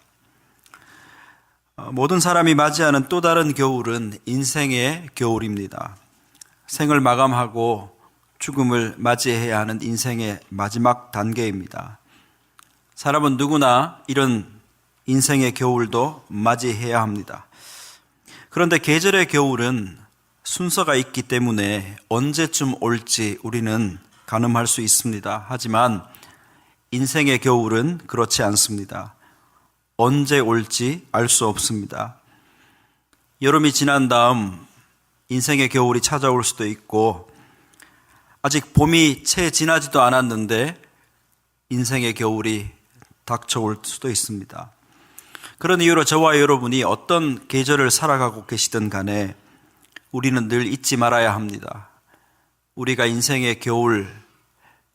[SPEAKER 6] 모든 사람이 맞이하는 또 다른 겨울은 인생의 겨울입니다. 생을 마감하고 죽음을 맞이해야 하는 인생의 마지막 단계입니다. 사람은 누구나 이런 인생의 겨울도 맞이해야 합니다. 그런데 계절의 겨울은 순서가 있기 때문에 언제쯤 올지 우리는 가늠할 수 있습니다. 하지만 인생의 겨울은 그렇지 않습니다. 언제 올지 알 수 없습니다. 여름이 지난 다음 인생의 겨울이 찾아올 수도 있고, 아직 봄이 채 지나지도 않았는데 인생의 겨울이 닥쳐올 수도 있습니다. 그런 이유로 저와 여러분이 어떤 계절을 살아가고 계시든 간에 우리는 늘 잊지 말아야 합니다. 우리가 인생의 겨울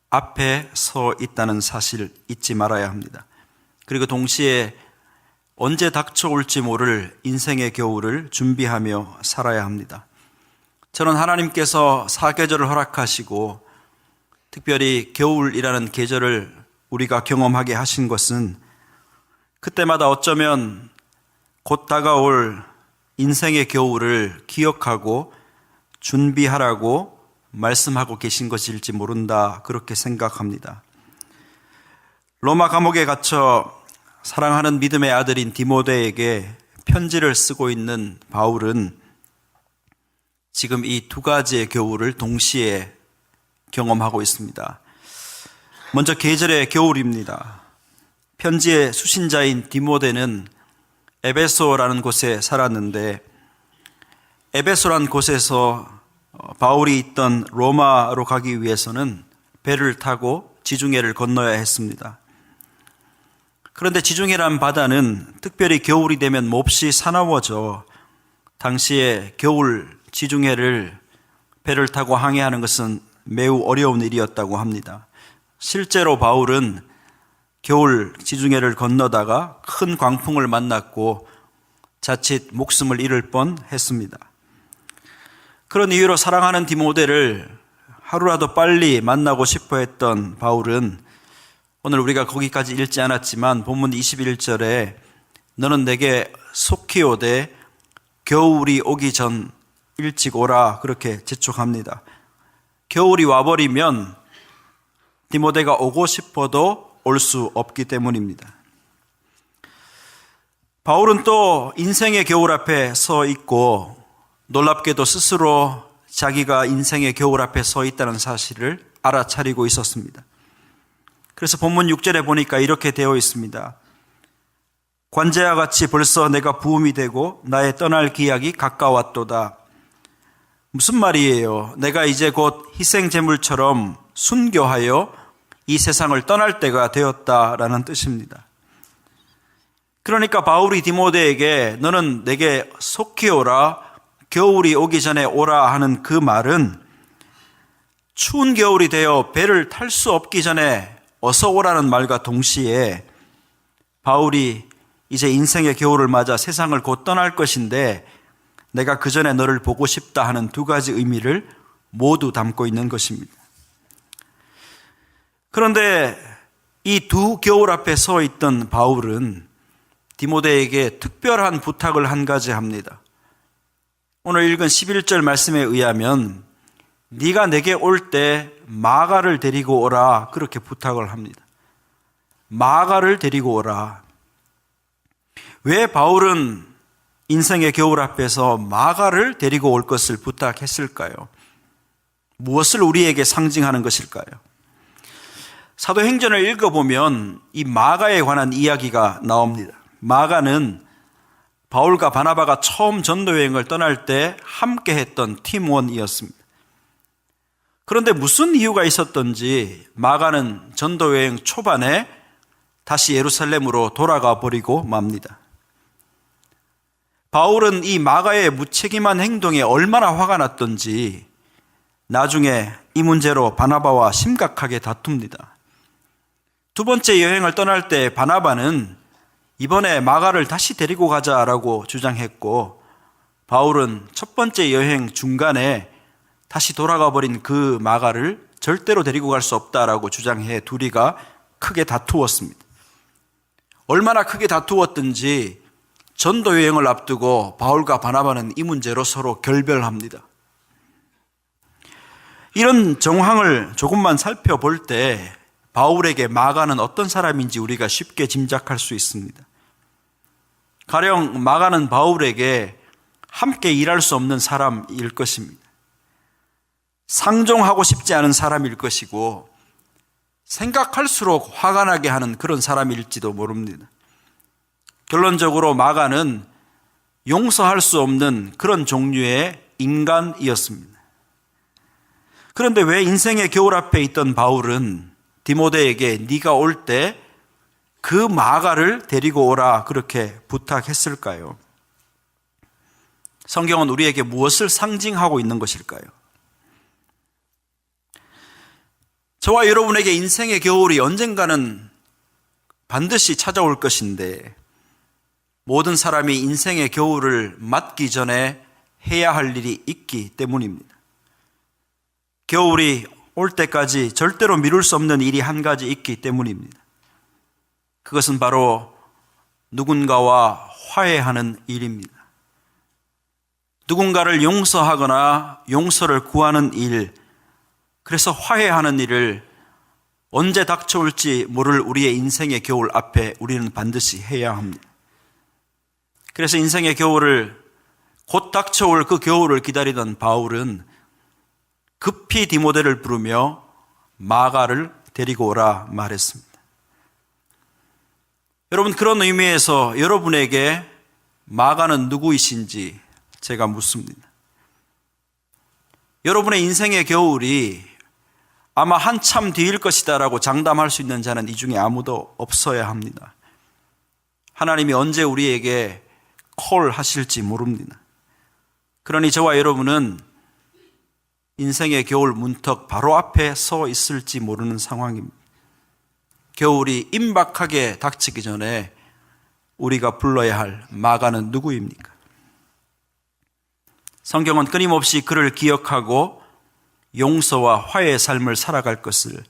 [SPEAKER 6] 앞에 서 있다는 사실을 잊지 말아야 합니다. 그리고 동시에 언제 닥쳐올지 모를 인생의 겨울을 준비하며 살아야 합니다. 저는 하나님께서 사계절을 허락하시고 특별히 겨울이라는 계절을 우리가 경험하게 하신 것은 그때마다 어쩌면 곧 다가올 인생의 겨울을 기억하고 준비하라고 말씀하고 계신 것일지 모른다, 그렇게 생각합니다. 로마 감옥에 갇혀 사랑하는 믿음의 아들인 디모데에게 편지를 쓰고 있는 바울은 지금 이 두 가지의 겨울을 동시에 경험하고 있습니다. 먼저 계절의 겨울입니다. 편지의 수신자인 디모데는 에베소라는 곳에 살았는데, 에베소라는 곳에서 바울이 있던 로마로 가기 위해서는 배를 타고 지중해를 건너야 했습니다. 그런데 지중해란 바다는 특별히 겨울이 되면 몹시 사나워져 당시에 겨울 지중해를 배를 타고 항해하는 것은 매우 어려운 일이었다고 합니다. 실제로 바울은 겨울 지중해를 건너다가 큰 광풍을 만났고 자칫 목숨을 잃을 뻔했습니다. 그런 이유로 사랑하는 디모데를 하루라도 빨리 만나고 싶어 했던 바울은 오늘 우리가 거기까지 읽지 않았지만 본문 21절에 너는 내게 속히 오되 겨울이 오기 전 일찍 오라, 그렇게 재촉합니다. 겨울이 와버리면 디모데가 오고 싶어도 올 수 없기 때문입니다. 바울은 또 인생의 겨울 앞에 서 있고 놀랍게도 스스로 자기가 인생의 겨울 앞에 서 있다는 사실을 알아차리고 있었습니다. 그래서 본문 6절에 보니까 이렇게 되어 있습니다. 관제와 같이 벌써 내가 부음이 되고 나의 떠날 기약이 가까웠도다. 무슨 말이에요? 내가 이제 곧 희생제물처럼 순교하여 이 세상을 떠날 때가 되었다라는 뜻입니다. 그러니까 바울이 디모데에게 너는 내게 속히 오라, 겨울이 오기 전에 오라 하는 그 말은 추운 겨울이 되어 배를 탈 수 없기 전에 어서 오라는 말과 동시에 바울이 이제 인생의 겨울을 맞아 세상을 곧 떠날 것인데 내가 그 전에 너를 보고 싶다 하는 두 가지 의미를 모두 담고 있는 것입니다. 그런데 이 두 겨울 앞에 서 있던 바울은 디모데에게 특별한 부탁을 한 가지 합니다. 오늘 읽은 11절 말씀에 의하면 네가 내게 올 때 마가를 데리고 오라, 그렇게 부탁을 합니다. 마가를 데리고 오라. 왜 바울은 인생의 겨울 앞에서 마가를 데리고 올 것을 부탁했을까요? 무엇을 우리에게 상징하는 것일까요? 사도행전을 읽어보면 이 마가에 관한 이야기가 나옵니다. 마가는 바울과 바나바가 처음 전도여행을 떠날 때 함께 했던 팀원이었습니다. 그런데 무슨 이유가 있었던지 마가는 전도여행 초반에 다시 예루살렘으로 돌아가 버리고 맙니다. 바울은 이 마가의 무책임한 행동에 얼마나 화가 났던지 나중에 이 문제로 바나바와 심각하게 다툽니다. 두 번째 여행을 떠날 때 바나바는 이번에 마가를 다시 데리고 가자라고 주장했고, 바울은 첫 번째 여행 중간에 다시 돌아가 버린 그 마가를 절대로 데리고 갈 수 없다라고 주장해 둘이가 크게 다투었습니다. 얼마나 크게 다투었든지 전도 여행을 앞두고 바울과 바나바는 이 문제로 서로 결별합니다. 이런 정황을 조금만 살펴볼 때 바울에게 마가는 어떤 사람인지 우리가 쉽게 짐작할 수 있습니다. 가령 마가는 바울에게 함께 일할 수 없는 사람일 것입니다. 상종하고 싶지 않은 사람일 것이고, 생각할수록 화가 나게 하는 그런 사람일지도 모릅니다. 결론적으로 마가는 용서할 수 없는 그런 종류의 인간이었습니다. 그런데 왜 인생의 겨울 앞에 있던 바울은 디모데에게 네가 올 때 그 마가를 데리고 오라 그렇게 부탁했을까요? 성경은 우리에게 무엇을 상징하고 있는 것일까요? 저와 여러분에게 인생의 겨울이 언젠가는 반드시 찾아올 것인데, 모든 사람이 인생의 겨울을 맞기 전에 해야 할 일이 있기 때문입니다. 겨울이 올 때까지 절대로 미룰 수 없는 일이 한 가지 있기 때문입니다. 그것은 바로 누군가와 화해하는 일입니다. 누군가를 용서하거나 용서를 구하는 일, 그래서 화해하는 일을 언제 닥쳐올지 모를 우리의 인생의 겨울 앞에 우리는 반드시 해야 합니다. 그래서 인생의 겨울을, 곧 닥쳐올 그 겨울을 기다리던 바울은 급히 디모데를 부르며 마가를 데리고 오라 말했습니다. 여러분, 그런 의미에서 여러분에게 마가는 누구이신지 제가 묻습니다. 여러분의 인생의 겨울이 아마 한참 뒤일 것이다라고 장담할 수 있는 자는 이 중에 아무도 없어야 합니다. 하나님이 언제 우리에게 콜하실지 모릅니다. 그러니 저와 여러분은 인생의 겨울 문턱 바로 앞에 서 있을지 모르는 상황입니다. 겨울이 임박하게 닥치기 전에 우리가 불러야 할 마가는 누구입니까? 성경은 끊임없이 그를 기억하고 용서와 화해의 삶을 살아갈 것을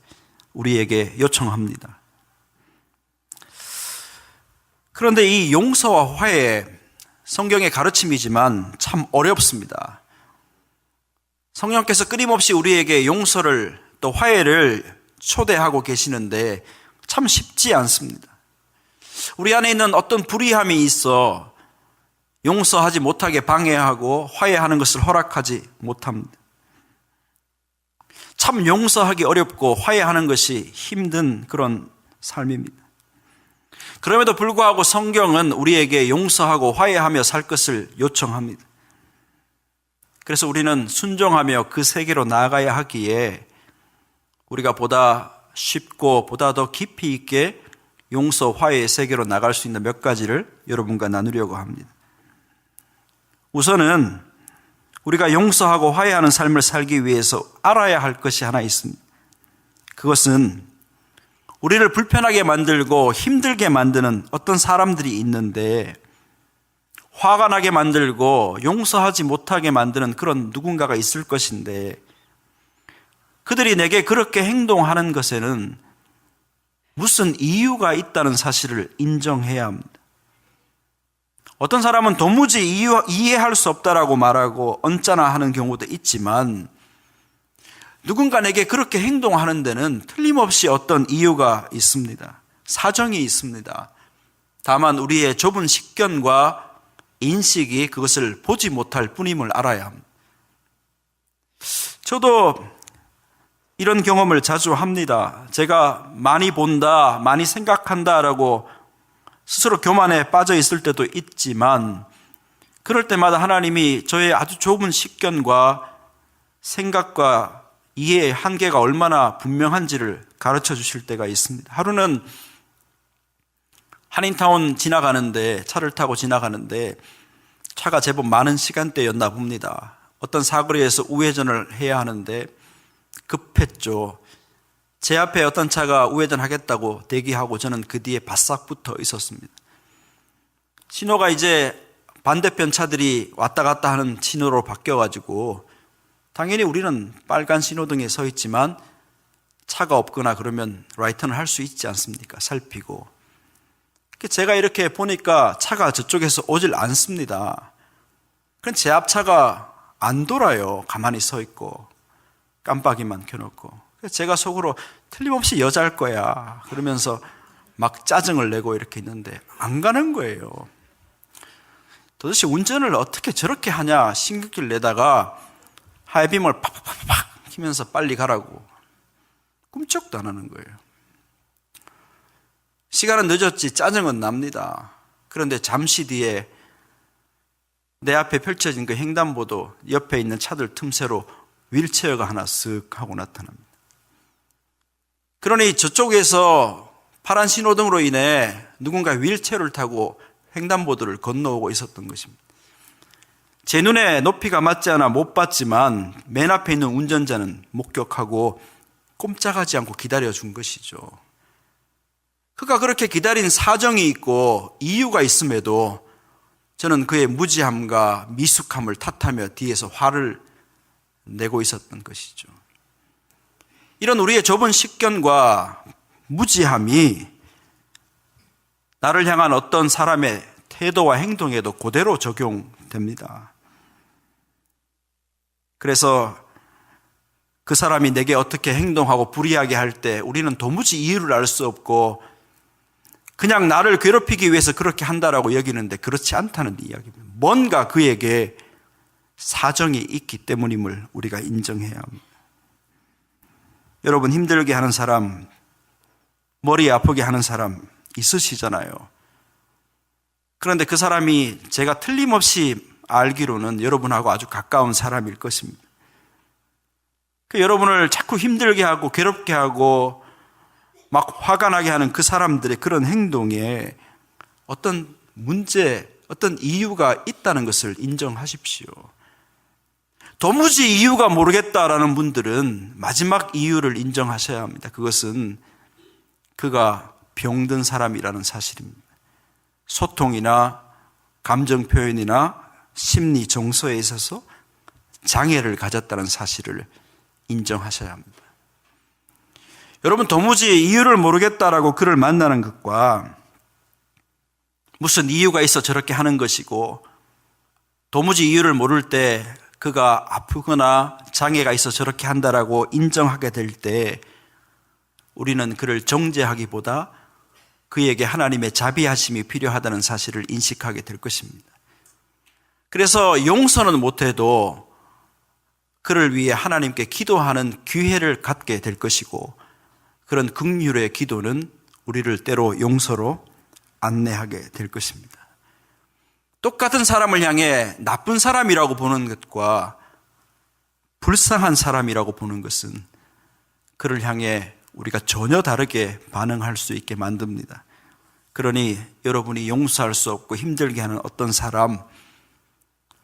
[SPEAKER 6] 우리에게 요청합니다. 그런데 이 용서와 화해, 성경의 가르침이지만 참 어렵습니다. 성령께서 끊임없이 우리에게 용서를 또 화해를 초대하고 계시는데 참 쉽지 않습니다. 우리 안에 있는 어떤 불의함이 있어 용서하지 못하게 방해하고 화해하는 것을 허락하지 못합니다. 참 용서하기 어렵고 화해하는 것이 힘든 그런 삶입니다. 그럼에도 불구하고 성경은 우리에게 용서하고 화해하며 살 것을 요청합니다. 그래서 우리는 순종하며 그 세계로 나아가야 하기에 우리가 보다 쉽고 보다 더 깊이 있게 용서, 화해의 세계로 나갈 수 있는 몇 가지를 여러분과 나누려고 합니다. 우선은 우리가 용서하고 화해하는 삶을 살기 위해서 알아야 할 것이 하나 있습니다. 그것은 우리를 불편하게 만들고 힘들게 만드는 어떤 사람들이 있는데, 화가 나게 만들고 용서하지 못하게 만드는 그런 누군가가 있을 것인데, 그들이 내게 그렇게 행동하는 것에는 무슨 이유가 있다는 사실을 인정해야 합니다. 어떤 사람은 도무지 이해할 수 없다라고 말하고 언짢아 하는 경우도 있지만, 누군가 내게 그렇게 행동하는 데는 틀림없이 어떤 이유가 있습니다. 사정이 있습니다. 다만 우리의 좁은 식견과 인식이 그것을 보지 못할 뿐임을 알아야 합니다. 저도 이런 경험을 자주 합니다. 제가 많이 본다, 많이 생각한다라고 스스로 교만에 빠져 있을 때도 있지만, 그럴 때마다 하나님이 저의 아주 좁은 식견과 생각과 이해의 한계가 얼마나 분명한지를 가르쳐 주실 때가 있습니다. 하루는 한인타운 지나가는데, 차를 타고 지나가는데 차가 제법 많은 시간대였나 봅니다. 어떤 사거리에서 우회전을 해야 하는데 급했죠. 제 앞에 어떤 차가 우회전하겠다고 대기하고 저는 그 뒤에 바싹 붙어 있었습니다. 신호가 이제 반대편 차들이 왔다 갔다 하는 신호로 바뀌어가지고 당연히 우리는 빨간 신호등에 서 있지만 차가 없거나 그러면 라이턴을 할 수 있지 않습니까? 살피고. 제가 이렇게 보니까 차가 저쪽에서 오질 않습니다. 그럼 제 앞차가 안 돌아요. 가만히 서 있고 깜빡이만 켜놓고. 그래서 제가 속으로 틀림없이 여자일 거야 그러면서 막 짜증을 내고 이렇게 있는데 안 가는 거예요. 도대체 운전을 어떻게 저렇게 하냐 신경질 내다가 하이빔을 팍팍팍팍 키면서 빨리 가라고 꿈쩍도 안 하는 거예요. 시간은 늦었지 짜증은 납니다. 그런데 잠시 뒤에 내 앞에 펼쳐진 그 횡단보도 옆에 있는 차들 틈새로 휠체어가 하나 쓱 하고 나타납니다. 그러니 저쪽에서 파란 신호등으로 인해 누군가 휠체어를 타고 횡단보도를 건너오고 있었던 것입니다. 제 눈에 높이가 맞지 않아 못 봤지만 맨 앞에 있는 운전자는 목격하고 꼼짝하지 않고 기다려준 것이죠. 그가 그렇게 기다린 사정이 있고 이유가 있음에도 저는 그의 무지함과 미숙함을 탓하며 뒤에서 화를 내고 있었던 것이죠. 이런 우리의 좁은 식견과 무지함이 나를 향한 어떤 사람의 태도와 행동에도 그대로 적용됩니다. 그래서 그 사람이 내게 어떻게 행동하고 불이하게 할 때 우리는 도무지 이유를 알 수 없고 그냥 나를 괴롭히기 위해서 그렇게 한다라고 여기는데 그렇지 않다는 이야기입니다. 뭔가 그에게 사정이 있기 때문임을 우리가 인정해야 합니다. 여러분 힘들게 하는 사람, 머리 아프게 하는 사람 있으시잖아요. 그런데 그 사람이 제가 틀림없이 알기로는 여러분하고 아주 가까운 사람일 것입니다. 여러분을 자꾸 힘들게 하고 괴롭게 하고 막 화가 나게 하는 그 사람들의 그런 행동에 어떤 문제, 어떤 이유가 있다는 것을 인정하십시오. 도무지 이유가 모르겠다라는 분들은 마지막 이유를 인정하셔야 합니다. 그것은 그가 병든 사람이라는 사실입니다. 소통이나 감정 표현이나 심리 정서에 있어서 장애를 가졌다는 사실을 인정하셔야 합니다. 여러분 도무지 이유를 모르겠다라고 그를 만나는 것과 무슨 이유가 있어 저렇게 하는 것이고 도무지 이유를 모를 때 그가 아프거나 장애가 있어 저렇게 한다라고 인정하게 될 때 우리는 그를 정죄하기보다 그에게 하나님의 자비하심이 필요하다는 사실을 인식하게 될 것입니다. 그래서 용서는 못해도 그를 위해 하나님께 기도하는 기회를 갖게 될 것이고 그런 긍휼의 기도는 우리를 때로 용서로 안내하게 될 것입니다. 똑같은 사람을 향해 나쁜 사람이라고 보는 것과 불쌍한 사람이라고 보는 것은 그를 향해 우리가 전혀 다르게 반응할 수 있게 만듭니다. 그러니 여러분이 용서할 수 없고 힘들게 하는 어떤 사람,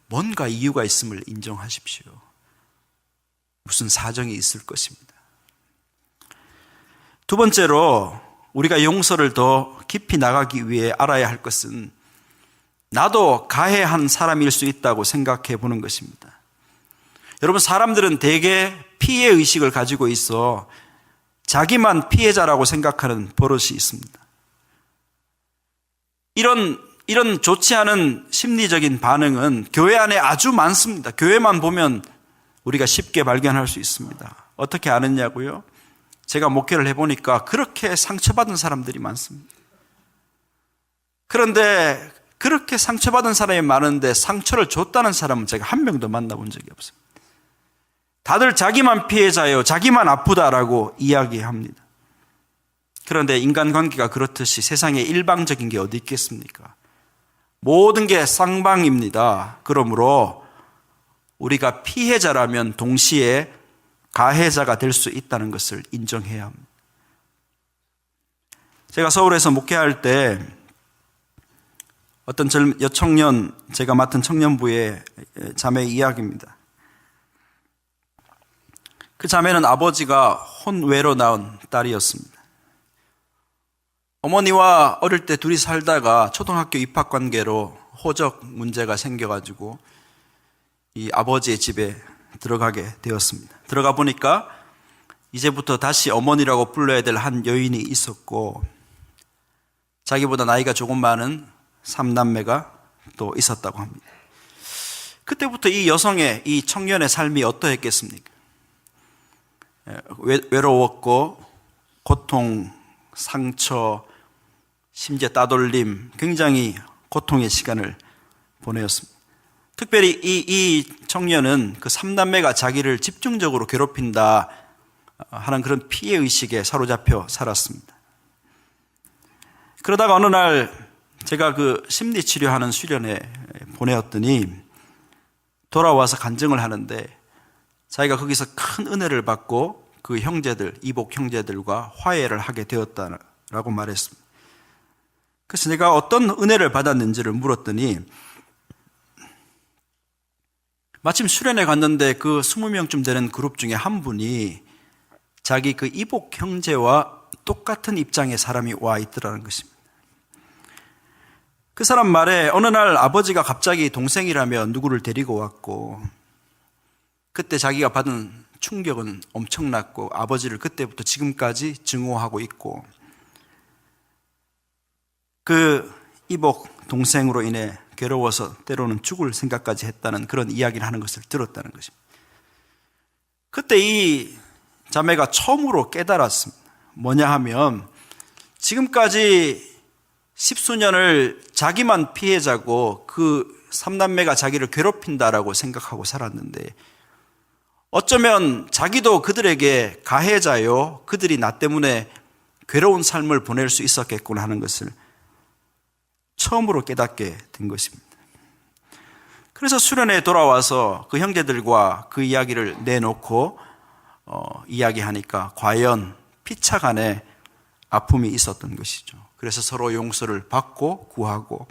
[SPEAKER 6] 뭔가 이유가 있음을 인정하십시오. 무슨 사정이 있을 것입니다. 두 번째로 우리가 용서를 더 깊이 나가기 위해 알아야 할 것은 나도 가해한 사람일 수 있다고 생각해 보는 것입니다. 여러분 사람들은 대개 피해의식을 가지고 있어 자기만 피해자라고 생각하는 버릇이 있습니다. 이런 좋지 않은 심리적인 반응은 교회 안에 아주 많습니다. 교회만 보면 우리가 쉽게 발견할 수 있습니다. 어떻게 아느냐고요? 제가 목회를 해보니까 그렇게 상처받은 사람들이 많습니다. 그런데 그렇게 상처받은 사람이 많은데 상처를 줬다는 사람은 제가 한 명도 만나본 적이 없습니다. 다들 자기만 피해자예요. 자기만 아프다라고 이야기합니다. 그런데 인간관계가 그렇듯이 세상에 일방적인 게 어디 있겠습니까? 모든 게 쌍방입니다. 그러므로 우리가 피해자라면 동시에 가해자가 될 수 있다는 것을 인정해야 합니다. 제가 서울에서 목회할 때 어떤 여청년, 제가 맡은 청년부의 자매 이야기입니다. 그 자매는 아버지가 혼외로 낳은 딸이었습니다. 어머니와 어릴 때 둘이 살다가 초등학교 입학 관계로 호적 문제가 생겨가지고 이 아버지의 집에 들어가게 되었습니다. 들어가 보니까 이제부터 다시 어머니라고 불러야 될 한 여인이 있었고, 자기보다 나이가 조금 많은 3남매가 또 있었다고 합니다. 그때부터 이 여성의, 이 청년의 삶이 어떠했겠습니까? 외로웠고 고통, 상처, 심지어 따돌림, 굉장히 고통의 시간을 보내었습니다. 특별히 이 청년은 그 3남매가 자기를 집중적으로 괴롭힌다 하는 그런 피해의식에 사로잡혀 살았습니다. 그러다가 어느 날 제가 그 심리치료하는 수련회 보내었더니 돌아와서 간증을 하는데, 자기가 거기서 큰 은혜를 받고 그 형제들, 이복 형제들과 화해를 하게 되었다라고 말했습니다. 그래서 내가 어떤 은혜를 받았는지를 물었더니, 마침 수련회 갔는데 그 20명쯤 되는 그룹 중에 한 분이 자기 그 이복 형제와 똑같은 입장의 사람이 와 있더라는 것입니다. 그 사람 말에 어느 날 아버지가 갑자기 동생이라며 누구를 데리고 왔고, 그때 자기가 받은 충격은 엄청났고 아버지를 그때부터 지금까지 증오하고 있고, 그 이복 동생으로 인해 괴로워서 때로는 죽을 생각까지 했다는 그런 이야기를 하는 것을 들었다는 것입니다. 그때 이 자매가 처음으로 깨달았습니다. 뭐냐 하면, 지금까지 10수년을 자기만 피해자고 그 3남매가 자기를 괴롭힌다라고 생각하고 살았는데, 어쩌면 자기도 그들에게 가해자요, 그들이 나 때문에 괴로운 삶을 보낼 수 있었겠구나 하는 것을 처음으로 깨닫게 된 것입니다. 그래서 수련회에 돌아와서 그 형제들과 그 이야기를 내놓고 이야기하니까 과연 피차간에 아픔이 있었던 것이죠. 그래서 서로 용서를 받고 구하고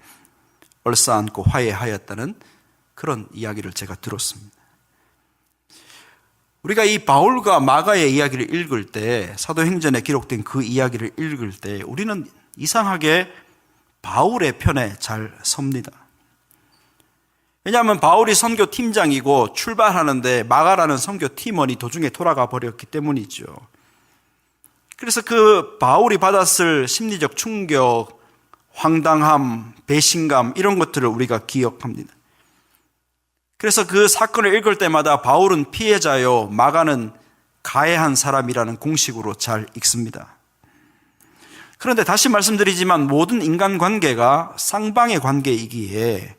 [SPEAKER 6] 얼싸안고 화해하였다는 그런 이야기를 제가 들었습니다. 우리가 이 바울과 마가의 이야기를 읽을 때, 사도행전에 기록된 그 이야기를 읽을 때 우리는 이상하게 바울의 편에 잘 섭니다. 왜냐하면 바울이 선교팀장이고 출발하는데 마가라는 선교팀원이 도중에 돌아가 버렸기 때문이죠. 그래서 그 바울이 받았을 심리적 충격, 황당함, 배신감, 이런 것들을 우리가 기억합니다. 그래서 그 사건을 읽을 때마다 바울은 피해자요, 마가는 가해한 사람이라는 공식으로 잘 읽습니다. 그런데 다시 말씀드리지만 모든 인간관계가 쌍방의 관계이기에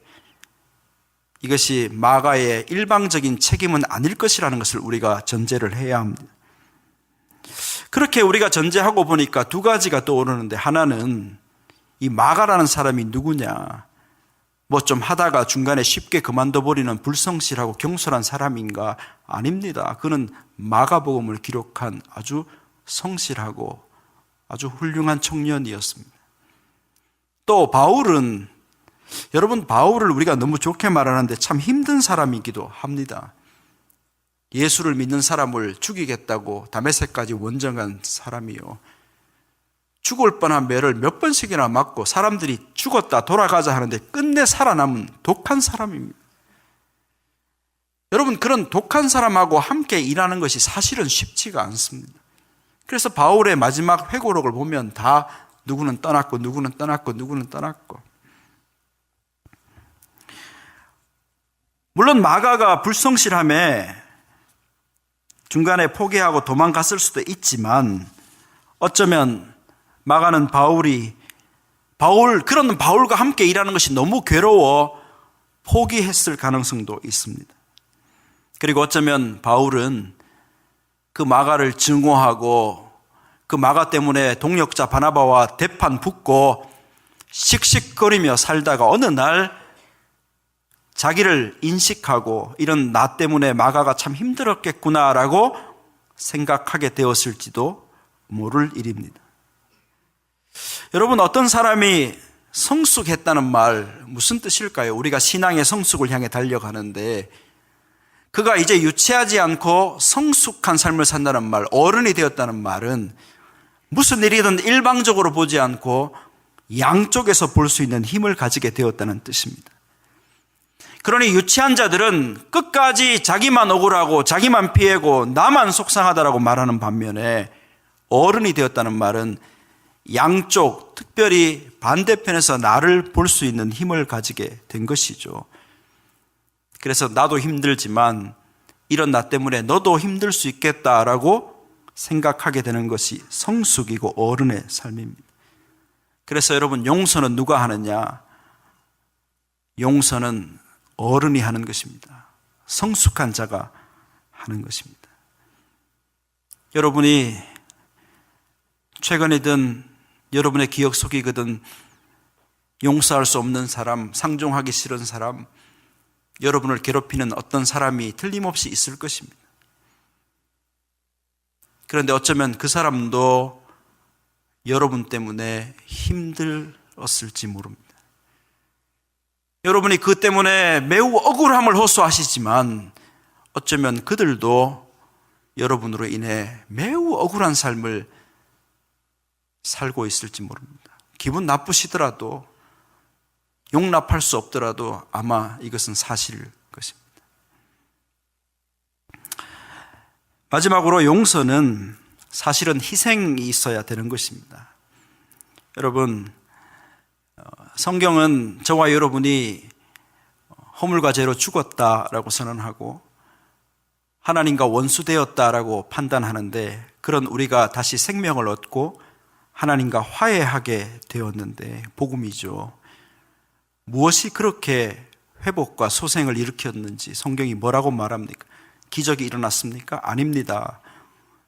[SPEAKER 6] 이것이 마가의 일방적인 책임은 아닐 것이라는 것을 우리가 전제를 해야 합니다. 그렇게 우리가 전제하고 보니까 두 가지가 떠오르는데, 하나는 이 마가라는 사람이 누구냐, 뭐 좀 하다가 중간에 쉽게 그만둬버리는 불성실하고 경솔한 사람인가? 아닙니다. 그는 마가복음을 기록한 아주 성실하고 아주 훌륭한 청년이었습니다. 또 바울은, 여러분, 바울을 우리가 너무 좋게 말하는데 참 힘든 사람이기도 합니다. 예수를 믿는 사람을 죽이겠다고 다메섹까지 원정한 사람이요, 죽을 뻔한 매를 몇 번씩이나 맞고 사람들이 죽었다 돌아가자 하는데 끝내 살아남은 독한 사람입니다. 여러분, 그런 독한 사람하고 함께 일하는 것이 사실은 쉽지가 않습니다. 그래서 바울의 마지막 회고록을 보면 다 누구는 떠났고 누구는 떠났고 누구는 떠났고. 물론 마가가 불성실함에 중간에 포기하고 도망갔을 수도 있지만, 어쩌면 마가는 그런 바울과 함께 일하는 것이 너무 괴로워 포기했을 가능성도 있습니다. 그리고 어쩌면 바울은 그 마가를 증오하고 그 마가 때문에 동역자 바나바와 대판 붙고 씩씩거리며 살다가 어느 날 자기를 인식하고, 이런 나 때문에 마가가 참 힘들었겠구나라고 생각하게 되었을지도 모를 일입니다. 여러분, 어떤 사람이 성숙했다는 말 무슨 뜻일까요? 우리가 신앙의 성숙을 향해 달려가는데 그가 이제 유치하지 않고 성숙한 삶을 산다는 말, 어른이 되었다는 말은 무슨 일이든 일방적으로 보지 않고 양쪽에서 볼 수 있는 힘을 가지게 되었다는 뜻입니다. 그러니 유치한 자들은 끝까지 자기만 억울하고 자기만 피해고 나만 속상하다라고 말하는 반면에 어른이 되었다는 말은 양쪽, 특별히 반대편에서 나를 볼 수 있는 힘을 가지게 된 것이죠. 그래서 나도 힘들지만 이런 나 때문에 너도 힘들 수 있겠다라고 생각하게 되는 것이 성숙이고 어른의 삶입니다. 그래서 여러분, 용서는 누가 하느냐? 용서는 어른이 하는 것입니다. 성숙한 자가 하는 것입니다. 여러분이 최근이든 여러분의 기억 속이거든 용서할 수 없는 사람, 상종하기 싫은 사람, 여러분을 괴롭히는 어떤 사람이 틀림없이 있을 것입니다. 그런데 어쩌면 그 사람도 여러분 때문에 힘들었을지 모릅니다. 여러분이 그 때문에 매우 억울함을 호소하시지만 어쩌면 그들도 여러분으로 인해 매우 억울한 삶을 살고 있을지 모릅니다. 기분 나쁘시더라도, 용납할 수 없더라도 아마 이것은 사실일 것입니다. 마지막으로 용서는 사실은 희생이 있어야 되는 것입니다. 여러분, 성경은 저와 여러분이 허물과 죄로 죽었다라고 선언하고 하나님과 원수되었다라고 판단하는데, 그런 우리가 다시 생명을 얻고 하나님과 화해하게 되었는데 복음이죠. 무엇이 그렇게 회복과 소생을 일으켰는지 성경이 뭐라고 말합니까? 기적이 일어났습니까? 아닙니다.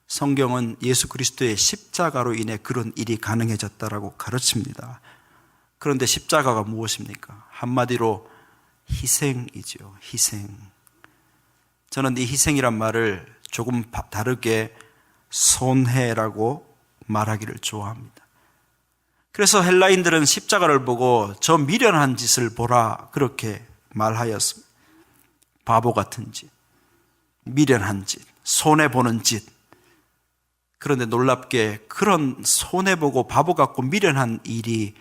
[SPEAKER 6] 성경은 예수 그리스도의 십자가로 인해 그런 일이 가능해졌다라고 가르칩니다. 그런데 십자가가 무엇입니까? 한마디로 희생이죠. 희생. 저는 이 희생이란 말을 조금 다르게 손해라고 말하기를 좋아합니다. 그래서 헬라인들은 십자가를 보고 저 미련한 짓을 보라 그렇게 말하였습니다. 바보 같은 짓, 미련한 짓, 손해보는 짓. 그런데 놀랍게 그런 손해보고 바보 같고 미련한 일이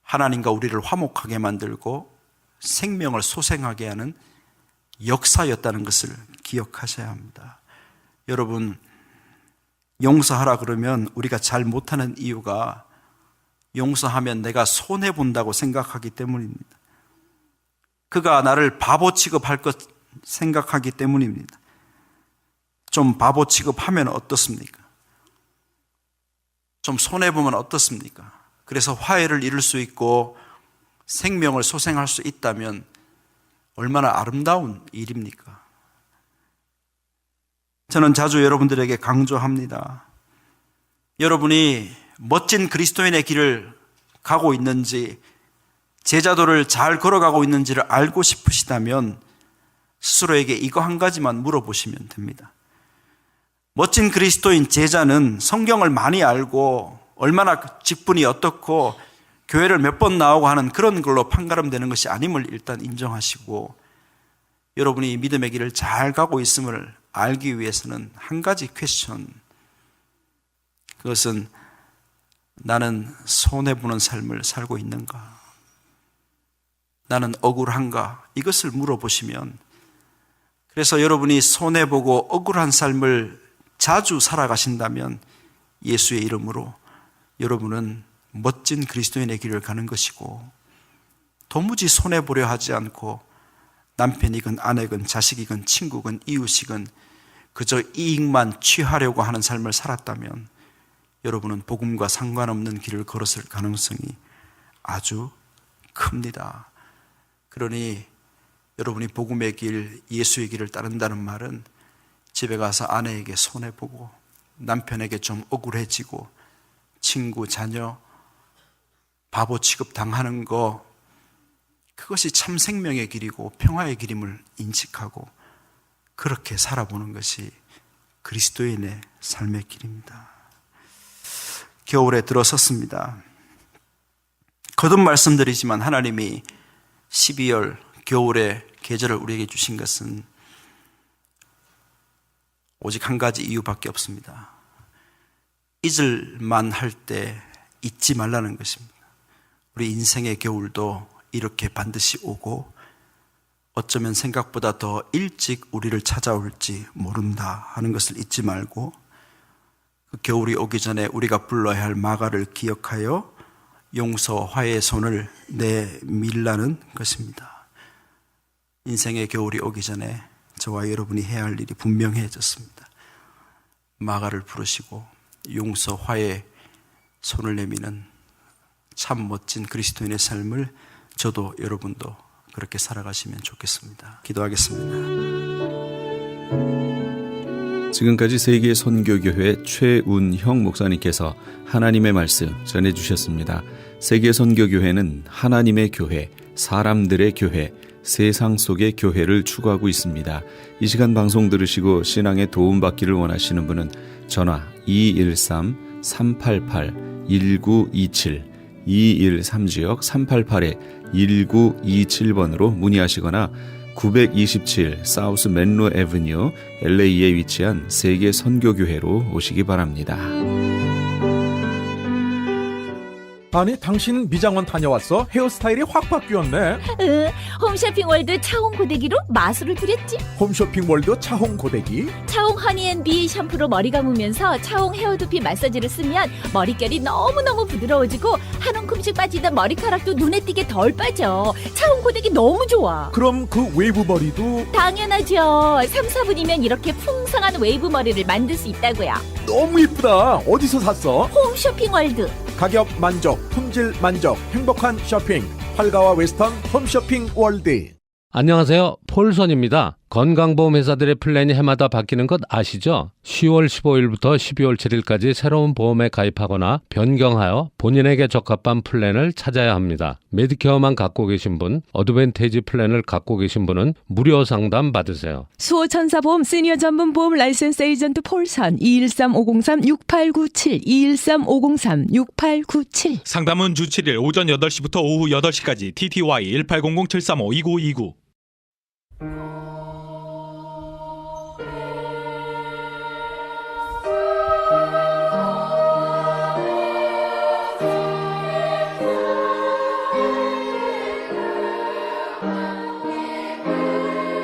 [SPEAKER 6] 하나님과 우리를 화목하게 만들고 생명을 소생하게 하는 역사였다는 것을 기억하셔야 합니다. 여러분, 용서하라 그러면 우리가 잘 못하는 이유가 용서하면 내가 손해본다고 생각하기 때문입니다. 그가 나를 바보 취급할 것 생각하기 때문입니다. 좀 바보 취급하면 어떻습니까? 좀 손해보면 어떻습니까? 그래서 화해를 이룰 수 있고 생명을 소생할 수 있다면 얼마나 아름다운 일입니까? 저는 자주 여러분들에게 강조합니다. 여러분이 멋진 그리스도인의 길을 가고 있는지, 제자도를 잘 걸어가고 있는지를 알고 싶으시다면 스스로에게 이거 한 가지만 물어보시면 됩니다. 멋진 그리스도인 제자는 성경을 많이 알고 얼마나 직분이 어떻고 교회를 몇 번 나오고 하는 그런 걸로 판가름되는 것이 아님을 일단 인정하시고, 여러분이 믿음의 길을 잘 가고 있음을 알기 위해서는 한 가지 퀘스천, 그것은 나는 손해보는 삶을 살고 있는가? 나는 억울한가? 이것을 물어보시면, 그래서 여러분이 손해보고 억울한 삶을 자주 살아가신다면 예수의 이름으로 여러분은 멋진 그리스도인의 길을 가는 것이고, 도무지 손해보려 하지 않고 남편이건 아내건 자식이건 친구건 이웃이건 그저 이익만 취하려고 하는 삶을 살았다면 여러분은 복음과 상관없는 길을 걸었을 가능성이 아주 큽니다. 그러니 여러분이 복음의 길, 예수의 길을 따른다는 말은 집에 가서 아내에게 손해보고 남편에게 좀 억울해지고 친구, 자녀 바보 취급 당하는 거, 그것이 참 생명의 길이고 평화의 길임을 인식하고 그렇게 살아보는 것이 그리스도인의 삶의 길입니다. 겨울에 들어섰습니다. 거듭 말씀드리지만 하나님이 12월 겨울의 계절을 우리에게 주신 것은 오직 한 가지 이유밖에 없습니다. 잊을만 할 때 잊지 말라는 것입니다. 우리 인생의 겨울도 이렇게 반드시 오고 어쩌면 생각보다 더 일찍 우리를 찾아올지 모른다 하는 것을 잊지 말고 그 겨울이 오기 전에 우리가 불러야 할 마가를 기억하여 용서, 화해의 손을 내밀라는 것입니다. 인생의 겨울이 오기 전에 저와 여러분이 해야 할 일이 분명해졌습니다. 마가를 부르시고 용서, 화해 손을 내미는 참 멋진 그리스도인의 삶을 저도 여러분도 그렇게 살아가시면 좋겠습니다. 기도하겠습니다.
[SPEAKER 1] 지금까지 세계 선교교회 최운형 목사님께서 하나님의 말씀 전해주셨습니다. 세계 선교교회는 하나님의 교회, 사람들의 교회, 세상 속의 교회를 추구하고 있습니다. 이 시간 방송 들으시고 신앙에 도움받기를 원하시는 분은 전화 213-388-1927 213지역 388-1927번으로 문의하시거나 927 사우스 맨로 애버뉴 LA에 위치한 세계 선교교회로 오시기 바랍니다.
[SPEAKER 7] 아니 당신 미장원 다녀왔어? 헤어스타일이 확 바뀌었네.
[SPEAKER 8] 홈쇼핑월드 차홍 고데기로 마술을 부렸지.
[SPEAKER 7] 홈쇼핑월드 차홍 고데기.
[SPEAKER 8] 차홍 허니앤비 샴푸로 머리 감으면서 차홍 헤어두피 마사지를 쓰면 머릿결이 너무너무 부드러워지고 한 움큼씩 빠지던 머리카락도 눈에 띄게 덜 빠져. 차홍 고데기 너무 좋아.
[SPEAKER 7] 그럼 그 웨이브 머리도
[SPEAKER 8] 당연하죠. 3-4분이면 이렇게 풍성한 웨이브 머리를 만들 수 있다고요.
[SPEAKER 7] 너무 이쁘다. 어디서 샀어?
[SPEAKER 8] 홈쇼핑월드.
[SPEAKER 7] 가격 만족, 품질 만족, 행복한 쇼핑. 팔가와 웨스턴 홈쇼핑 월드.
[SPEAKER 9] 안녕하세요. 폴선입니다. 건강보험 회사들의 플랜이 해마다 바뀌는 것 아시죠? 10월 15일부터 12월 7일까지 새로운 보험에 가입하거나 변경하여 본인에게 적합한 플랜을 찾아야 합니다. 메디케어만 갖고 계신 분, 어드밴테이지 플랜을 갖고 계신 분은 무료 상담 받으세요.
[SPEAKER 3] 수호천사보험 시니어 전문 보험 라이센스 에이전트 폴선 213-503-6897 213-503-6897
[SPEAKER 10] 상담은 주 7일 오전 8시부터 오후 8시까지 TTY 1800-735-2929.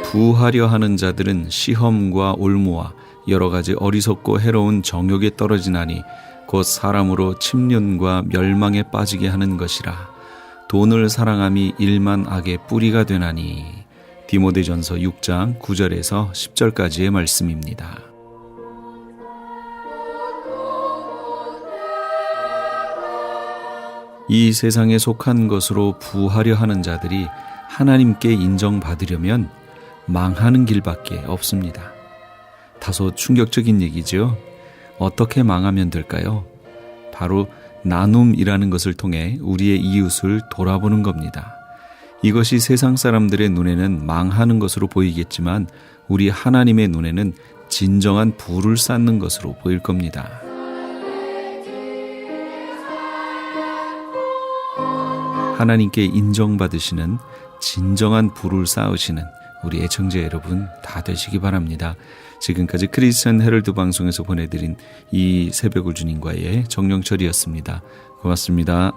[SPEAKER 1] 부하려 하는 자들은 시험과 올무와 여러 가지 어리석고 해로운 정욕에 떨어지나니 곧 사람으로 침륜과 멸망에 빠지게 하는 것이라. 돈을 사랑함이 일만 악의 뿌리가 되나니. 디모데전서 6장 9절에서 10절까지의 말씀입니다. 이 세상에 속한 것으로 부하려 하는 자들이 하나님께 인정받으려면 망하는 길밖에 없습니다. 다소 충격적인 얘기죠. 어떻게 망하면 될까요? 바로 나눔이라는 것을 통해 우리의 이웃을 돌아보는 겁니다. 이것이 세상 사람들의 눈에는 망하는 것으로 보이겠지만 우리 하나님의 눈에는 진정한 부를 쌓는 것으로 보일 겁니다. 하나님께 인정받으시는 진정한 부를 쌓으시는 우리 애청자 여러분 다 되시기 바랍니다. 지금까지 크리스천 헤럴드 방송에서 보내드린 이 새벽을 주님과의 정영철이었습니다. 고맙습니다.